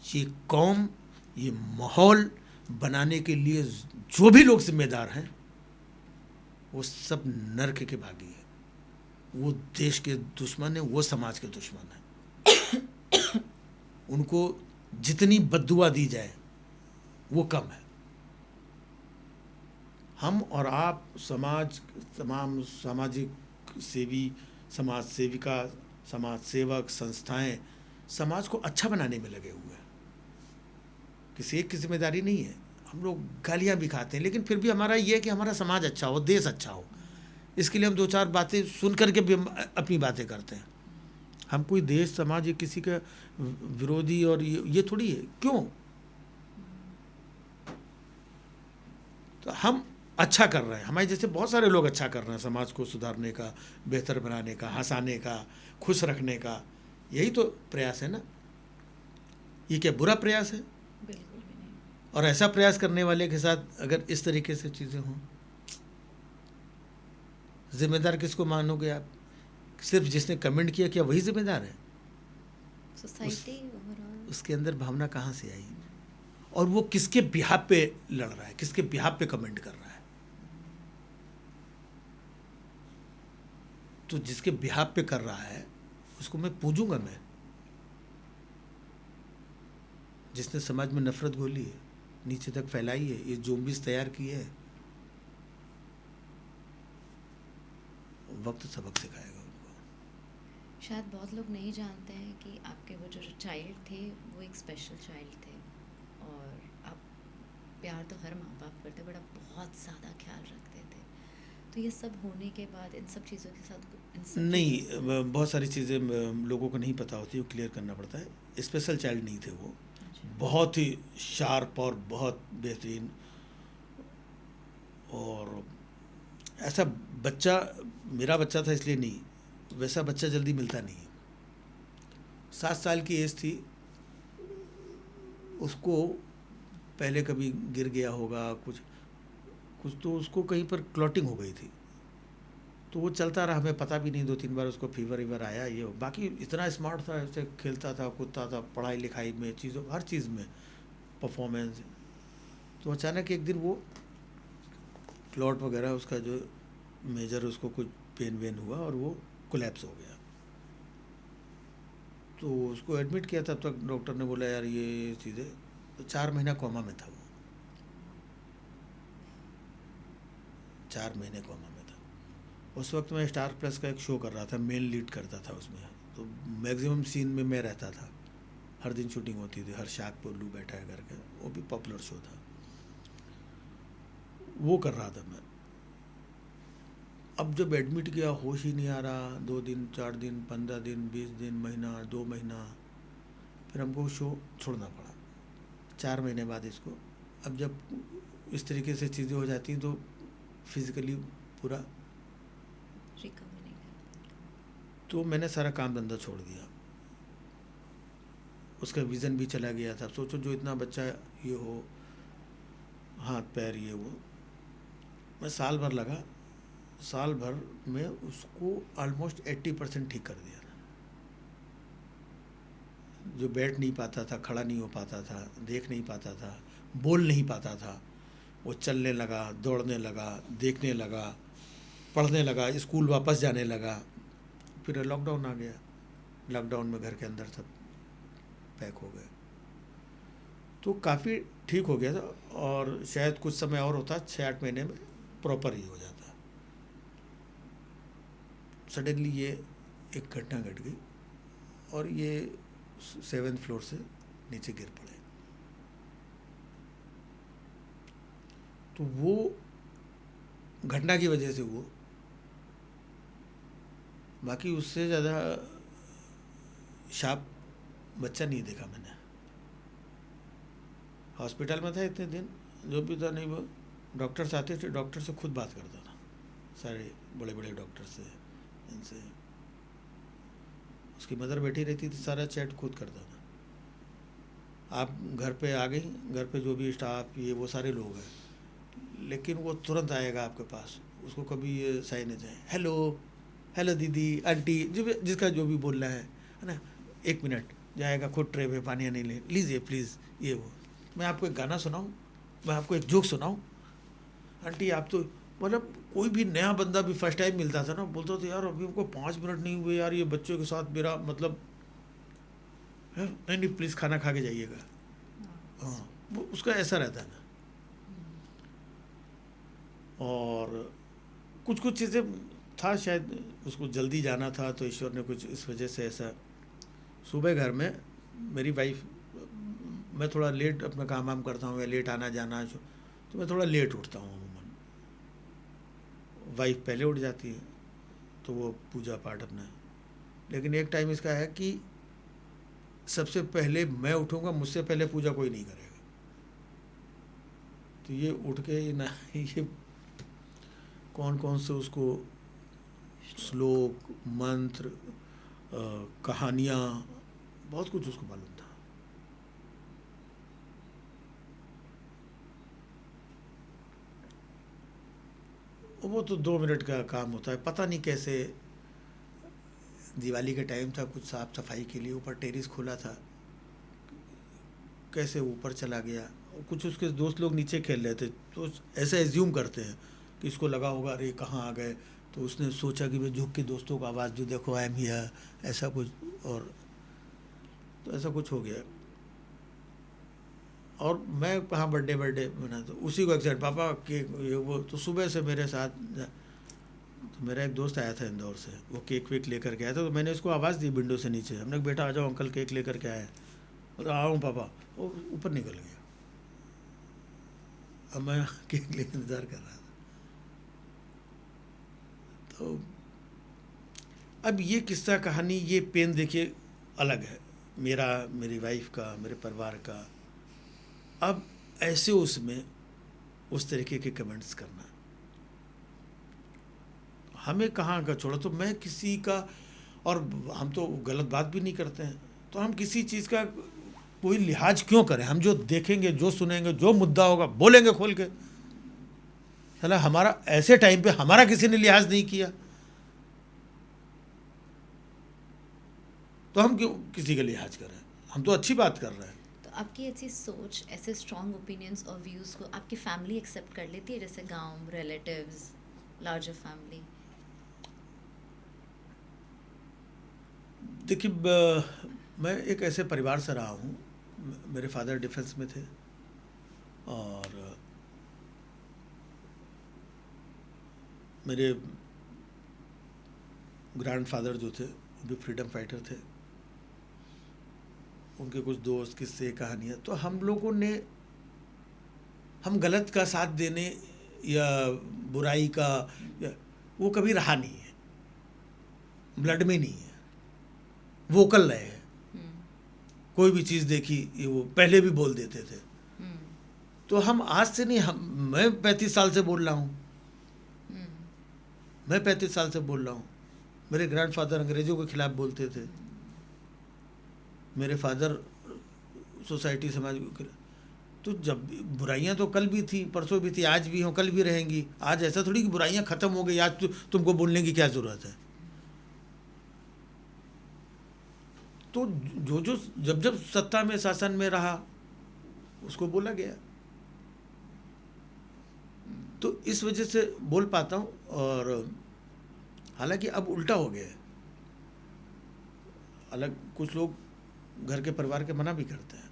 ये कौम, ये माहौल बनाने के लिए जो भी लोग जिम्मेदार हैं, वो सब नर्क के भागी है, वो देश के दुश्मन है, वो समाज के दुश्मन है। उनको जितनी बद्दुआ दी जाए वो कम है। हम और आप, समाज, तमाम सामाजिक सेवी, समाज सेविका, समाज सेवक, संस्थाएं समाज को अच्छा बनाने में लगे हुए हैं। किसी एक की जिम्मेदारी नहीं है। हम लोग गालियाँ भी खाते हैं, लेकिन फिर भी हमारा ये है कि हमारा समाज अच्छा हो, देश अच्छा हो, इसके लिए हम दो चार बातें सुन करके भी अपनी बातें करते हैं। हम कोई देश, समाज या किसी का विरोधी और ये थोड़ी है। क्यों? तो हम अच्छा कर रहे हैं, हमारे जैसे बहुत सारे लोग अच्छा कर रहे हैं, समाज को सुधारने का, बेहतर बनाने का, हंसाने का, खुश रखने का, यही तो प्रयास है ना। ये क्या बुरा प्रयास है? बिल्कुल भी नहीं। और ऐसा प्रयास करने वाले के साथ अगर इस तरीके से चीज़ें हों, जिम्मेदार किसको मानोगे आप? सिर्फ जिसने कमेंट किया क्या वही जिम्मेदार है? Society overall. उसके अंदर भावना कहाँ से आई? और वो किसके बिहाफ पे लड़ रहा है, किसके बिहाफ पे कमेंट कर रहा है? तो जिसके बिहाफ पे कर रहा है उसको मैं पूजूंगा। मैं, जिसने समाज में नफरत घोली है, नीचे तक फैलाई है, ये ज़ोंबीज़ तैयार किए है, वक्त सबक सिखाएगा उनको। शायद बहुत लोग नहीं जानते हैं कि आपके वो जो चाइल्ड थे वो एक स्पेशल चाइल्ड थे, और आप प्यार तो हर माँ बाप करते बट आप बहुत ज़्यादा ख्याल रखते थे। तो ये सब होने के बाद इन सब चीज़ों के साथ, इन सब नहीं, चीज़ों से बहुत सारी चीज़ें लोगों को नहीं पता होती, वो क्लियर करना पड़ता है। स्पेशल चाइल्ड नहीं थे वो, अच्छा। बहुत ही शार्प और बहुत बेहतरीन, और ऐसा बच्चा मेरा बच्चा था इसलिए नहीं, वैसा बच्चा जल्दी मिलता नहीं है। 7 साल की एज थी, उसको पहले कभी गिर गया होगा, कुछ कुछ तो उसको कहीं पर क्लॉटिंग हो गई थी, तो वो चलता रहा, हमें पता भी नहीं, 2-3 बार उसको फीवर वीवर आया। ये बाकी इतना स्मार्ट था, ऐसे खेलता था, कूदता था, पढ़ाई लिखाई में, चीज़ों हर चीज़ में परफॉर्मेंस। तो अचानक एक दिन वो क्लॉट वगैरह उसका जो मेजर, उसको कुछ पेन वेन हुआ और वो कोलैप्स हो गया। तो उसको एडमिट किया, तब तक डॉक्टर ने बोला यार ये चीज़ें, तो 4 महीना कोमा में था वो, 4 महीने कोमा में था। उस वक्त मैं स्टार प्लस का एक शो कर रहा था, मेन लीड करता था उसमें, तो मैक्सिमम सीन में मैं रहता था, हर दिन शूटिंग होती थी, हर शाख पर उल्लू बैठा है करके, वो भी पॉपुलर शो था, वो कर रहा था मैं। अब जब एडमिट किया, होश ही नहीं आ रहा, 2 दिन 4 दिन 15 दिन 20 दिन, महीना 2 महीना, फिर हमको शो छोड़ना पड़ा 4 महीने बाद इसको। अब जब इस तरीके से चीज़ें हो जाती हैं तो फिज़िकली पूरा, रिकवर नहीं कर। तो मैंने सारा काम धंधा छोड़ दिया, उसका विज़न भी चला गया था। सोचो जो इतना बच्चा ये हो, हाथ पैर ये वो, मैं साल भर लगा, साल भर में उसको ऑलमोस्ट 80% ठीक कर दिया था। जो बैठ नहीं पाता था, खड़ा नहीं हो पाता था, देख नहीं पाता था, बोल नहीं पाता था, वो चलने लगा, दौड़ने लगा, देखने लगा, पढ़ने लगा, स्कूल वापस जाने लगा। फिर लॉकडाउन आ गया, लॉकडाउन में घर के अंदर सब पैक हो गए, तो काफ़ी ठीक हो गया था। और शायद कुछ समय और होता, 6-8 महीने में प्रॉपर ही हो जाता। सडनली ये एक घटना घट गई और ये 7th फ्लोर से नीचे गिर पड़े। तो वो घटना की वजह से वो, बाकी उससे ज़्यादा शार्प बच्चा नहीं देखा मैंने। हॉस्पिटल में था इतने दिन, जो भी था, नहीं वो डॉक्टर्स आते थे, डॉक्टर से खुद बात करता था, सारे बड़े बड़े डॉक्टर से, इनसे। उसकी मदर बैठी रहती थी, सारा चैट खुद करता था। आप घर पे आ गई, घर पे जो भी स्टाफ ये वो सारे लोग हैं, लेकिन वो तुरंत आएगा आपके पास, उसको कभी ये सही नहीं जाए, हेलो हेलो दीदी आंटी, जो भी जिसका जो भी बोलना है ना, 1 मिनट जाएगा, खुद ट्रे में पानी नहीं ले लीजिए प्लीज़, ये वो। मैं आपको एक गाना सुनाऊँ, मैं आपको एक जोक सुनाऊँ, आंटी आप तो, मतलब कोई भी नया बंदा भी फर्स्ट टाइम मिलता था ना, बोलता था यार अभी हमको 5 मिनट नहीं हुए यार, ये बच्चों के साथ मेरा मतलब है, नहीं नहीं प्लीज़ खाना खा के जाइएगा। हाँ, वो उसका ऐसा रहता है ना। और कुछ कुछ चीज़ें था, शायद उसको जल्दी जाना था, तो ईश्वर ने कुछ इस वजह से ऐसा। सुबह घर में मेरी वाइफ, मैं थोड़ा लेट अपना काम वाम करता हूँ, या लेट आना जाना, तो मैं थोड़ा लेट उठता हूँ अमूमन। वाइफ पहले उठ जाती है, तो वो पूजा पाठ अपना। लेकिन एक टाइम इसका है कि सबसे पहले मैं उठूँगा, मुझसे पहले पूजा कोई नहीं करेगा। तो ये उठ के ना, ये कौन कौन से उसको श्लोक, मंत्र, कहानियाँ, बहुत कुछ उसको मालूम था। वो तो 2 मिनट का काम होता है। पता नहीं कैसे दिवाली के टाइम था, कुछ साफ सफाई के लिए ऊपर टेरेस खोला था, कैसे ऊपर चला गया। और कुछ उसके दोस्त लोग नीचे खेल रहे थे, तो ऐसे एज्यूम करते हैं कि इसको लगा होगा अरे कहाँ आ गए, तो उसने सोचा कि मैं झुक के दोस्तों को आवाज़ दूँ, देखो आई एम हियर, ऐसा कुछ। और तो ऐसा कुछ हो गया। और मैं कहाँ बर्थडे मना, तो उसी को एक्साइट पापा केक ये वो, तो सुबह से मेरे साथ तो मेरा एक दोस्त आया था इंदौर से, वो केक वेक लेकर के आया था, तो मैंने उसको आवाज़ दी विंडो से नीचे, हमने कहा बेटा आ जाओ अंकल केक लेकर के आए। और आऊँ पापा, वो ऊपर निकल गया। अब मैं केक लेकर इंतज़ार कर रहा था। तो अब ये किस्सा कहानी, ये पेन देखिए अलग है, मेरा, मेरी वाइफ का, मेरे परिवार का। अब ऐसे उसमें उस तरीके के कमेंट्स करना हमें कहाँ का छोड़ा। तो मैं किसी का, और हम तो गलत बात भी नहीं करते हैं, तो हम किसी चीज़ का कोई लिहाज क्यों करें। हम जो देखेंगे, जो सुनेंगे, जो मुद्दा होगा बोलेंगे खोल के। चला हमारा ऐसे टाइम पे हमारा किसी ने लिहाज नहीं किया, तो हम क्यों किसी का लिहाज करें। हम तो अच्छी बात कर रहे हैं। तो आपकी ऐसी सोच, ऐसे स्ट्रॉन्ग ओपिनियंस और व्यूज़ को आपकी फैमिली एक्सेप्ट कर लेती है, जैसे गांव, रिलेटिव्स, लार्जर फैमिली? देखिए मैं एक ऐसे परिवार से रहा हूँ, मेरे फादर डिफेंस में थे, और मेरे ग्रैंडफादर जो थे वो भी फ्रीडम फाइटर थे। उनके कुछ दोस्त, किस्से, कहानियाँ, तो हम लोगों ने, हम गलत का साथ देने या बुराई का, या वो कभी रहा नहीं है, ब्लड में नहीं है। वोकल रहे हैं, कोई भी चीज़ देखी ये वो पहले भी बोल देते थे। तो हम आज से नहीं, मैं 35 साल से बोल रहा हूँ, मैं 35 साल से बोल रहा हूँ। मेरे ग्रैंडफादर अंग्रेज़ों के खिलाफ बोलते थे, मेरे फादर सोसाइटी समाज के। तो जब बुराइयां तो कल भी थी, परसों भी थी, आज भी हों, कल भी रहेंगी। आज ऐसा थोड़ी कि बुराइयां ख़त्म हो गई, आज तुमको बोलने की क्या ज़रूरत है। तो जो जो जब जब सत्ता में, शासन में रहा, उसको बोला गया। तो इस वजह से बोल पाता हूँ। और हालांकि अब उल्टा हो गया है, अलग कुछ लोग घर के परिवार के मना भी करते हैं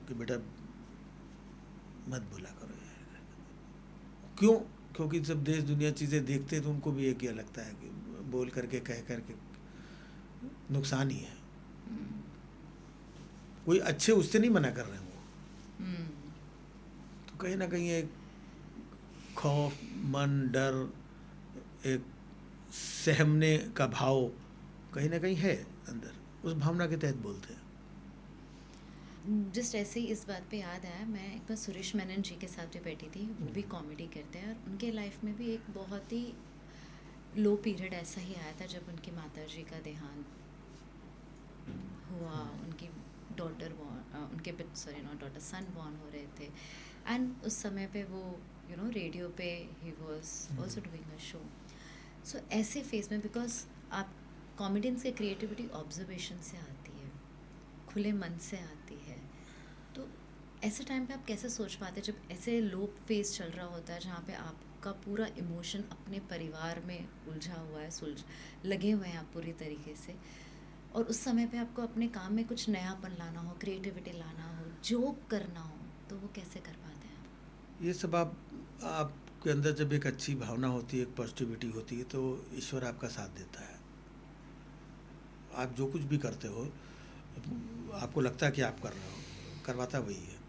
कि बेटा मत बोला करो यार। क्यों? क्योंकि जब देश दुनिया चीज़ें देखते हैं तो उनको भी एक ये लगता है कि बोल करके, कह करके नुकसान ही है। कोई अच्छे उससे नहीं मना कर रहे हैं वो। तो कहीं ना कहीं एक खौफ, मन, डर, एक सहमने का भाव कहीं ना कहीं है अंदर, उस भावना के तहत बोलते हैं। जस्ट ऐसे ही इस बात पे याद आया, मैं एक बार सुरेश मेनन जी के साथ भी बैठी थी, वो भी कॉमेडी करते हैं, और उनके लाइफ में भी एक बहुत ही लो पीरियड ऐसा ही आया था जब उनकी माता जी का देहांत हुआ। उनकी डॉटर उनके sorry not daughter, son born हो रहे थे, एंड उस समय पे वो रेडियो पे he was also doing a show. So ऐसे फेस में, बिकॉज आप कॉमेडियंस की क्रिएटिविटी ऑब्जर्वेशन से आती है, खुले मन से आती है, तो ऐसे टाइम पे आप कैसे सोच पाते जब ऐसे लो फेस चल रहा होता है जहाँ पे आपका पूरा इमोशन अपने परिवार में उलझा हुआ है, लगे हुए हैं आप पूरी तरीके से, और उस समय पे आपको अपने काम में कुछ नयापन लाना हो, क्रिएटिविटी लाना हो, जोक करना हो, तो वो कैसे कर पाते हैं आप? ये सब आपके अंदर जब एक अच्छी भावना होती है, एक पॉजिटिविटी होती है, तो ईश्वर आपका साथ देता है। आप जो कुछ भी करते हो, आपको लगता है कि आप कर रहे हो, करवाता वही है।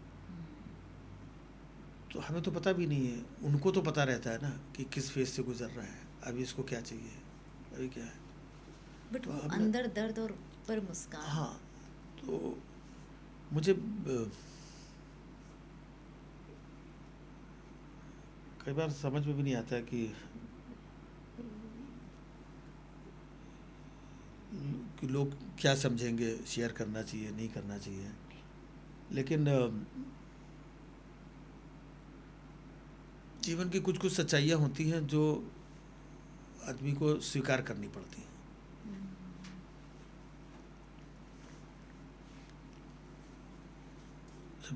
तो हमें तो पता भी नहीं है, उनको तो पता रहता है ना कि किस फेज से गुजर रहा है, अभी इसको क्या चाहिए, अभी क्या है। बट तो वो अंदर दर्द और ऊपर मुस्कान। हाँ, तो मुझे कई बार समझ में भी नहीं आता कि लोग क्या समझेंगे, शेयर करना चाहिए, नहीं करना चाहिए। लेकिन जीवन की कुछ कुछ सच्चाइयाँ होती हैं जो आदमी को स्वीकार करनी पड़ती हैं।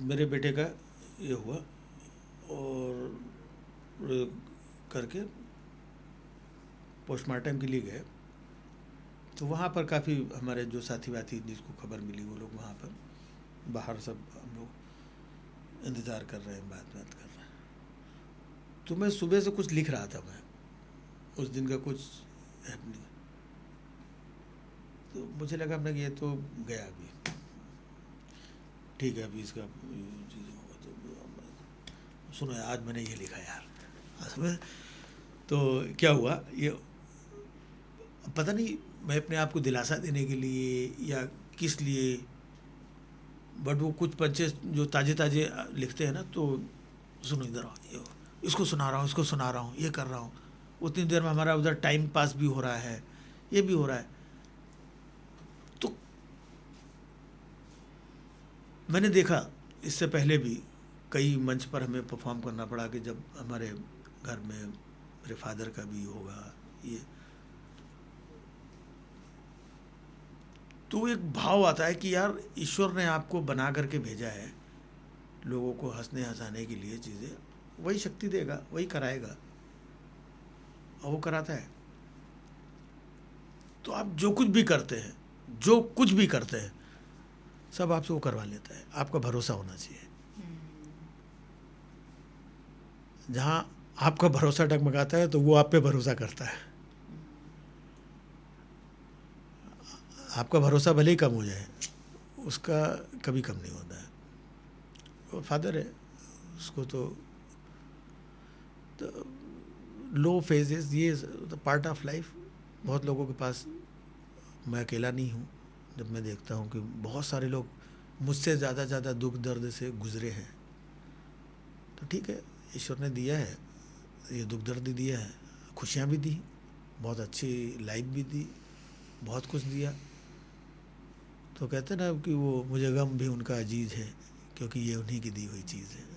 मेरे बेटे का ये हुआ और करके पोस्टमार्टम के लिए गए, तो वहाँ पर काफ़ी हमारे जो साथी वाथी जिसको खबर मिली वो लोग वहाँ पर बाहर सब हम लोग इंतज़ार कर रहे हैं, बात कर रहे हैं। तो मैं सुबह से कुछ लिख रहा था, मैं उस दिन का कुछ हैपनिंग, तो मुझे लगा मैं ये तो गया अभी, ठीक है अभी इसका चीज़ें होगा। तो सुनो यार, आज मैंने ये लिखा यार। तो क्या हुआ, ये पता नहीं मैं अपने आप को दिलासा देने के लिए या किस लिए, बट वो कुछ बच्चे जो ताज़े ताज़े लिखते हैं ना, तो सुनो इधर आओ, इसको सुना रहा हूँ, इसको सुना रहा हूँ, ये कर रहा हूँ, उतनी देर में हमारा उधर टाइम पास भी हो रहा है, ये भी हो रहा है। तो मैंने देखा इससे पहले भी कई मंच पर हमें परफॉर्म करना पड़ा कि जब हमारे घर में मेरे फादर का भी होगा ये, तो एक भाव आता है कि यार ईश्वर ने आपको बना करके भेजा है लोगों को हंसने हंसाने के लिए, चीज़ें वही शक्ति देगा, वही कराएगा, और वो कराता है। तो आप जो कुछ भी करते हैं, जो कुछ भी करते हैं, सब आपसे वो करवा लेता है। आपका भरोसा होना चाहिए। जहाँ आपका भरोसा डगमगाता है तो वो आप पे भरोसा करता है। आपका भरोसा भले ही कम हो जाए, उसका कभी कम नहीं होता है। वो फादर है, उसको तो लो फेजेस, ये पार्ट ऑफ लाइफ। बहुत लोगों के पास, मैं अकेला नहीं हूँ। जब मैं देखता हूँ कि बहुत सारे लोग मुझसे ज़्यादा दुख दर्द से गुजरे हैं, तो ठीक है, ईश्वर ने दिया है, ये दुख दर्द दिया है, खुशियाँ भी दी, बहुत अच्छी लाइफ भी दी, बहुत कुछ दिया। तो कहते ना कि वो मुझे गम भी उनका अजीज है, क्योंकि ये उन्हीं की दी हुई चीज़ है।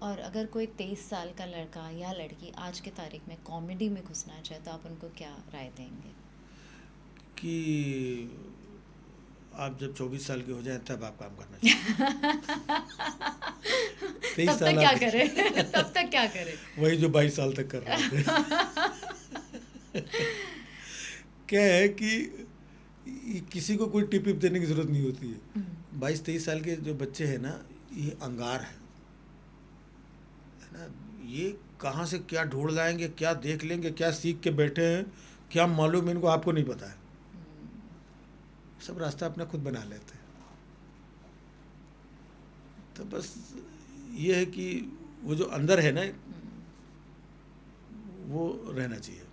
और अगर कोई 23 साल का लड़का या लड़की आज के तारीख में कॉमेडी में घुसना चाहे तो आप उनको क्या राय देंगे? कि आप जब 24 साल के हो जाएं तब आप काम करना चाहिए। तब तक क्या करें? तब तक क्या करें? वही जो 22 साल तक कर रहे थे। क्या है कि किसी को कोई टिप देने की जरूरत नहीं होती है। 22-23 साल के जो बच्चे हैं ना, ये अंगार है ना, ये कहाँ से क्या ढूंढ लाएंगे, क्या देख लेंगे, क्या सीख के बैठे हैं, क्या मालूम इनको, आपको नहीं पता है। सब रास्ता अपना खुद बना लेते हैं। तो बस ये है कि वो जो अंदर है ना, वो रहना चाहिए।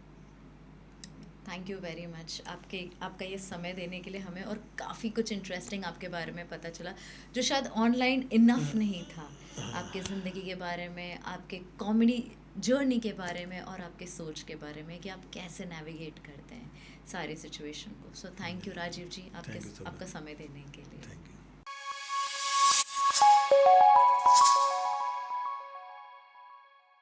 थैंक यू वेरी मच आपका ये समय देने के लिए हमें, और काफ़ी कुछ इंटरेस्टिंग आपके बारे में पता चला जो शायद ऑनलाइन इनफ नहीं था। आपके ज़िंदगी के बारे में, आपके कॉमेडी जर्नी के बारे में, और आपके सोच के बारे में कि आप कैसे नेविगेट करते हैं सारी सिचुएशन को। सो थैंक यू राजीव जी, आपका समय देने के लिए।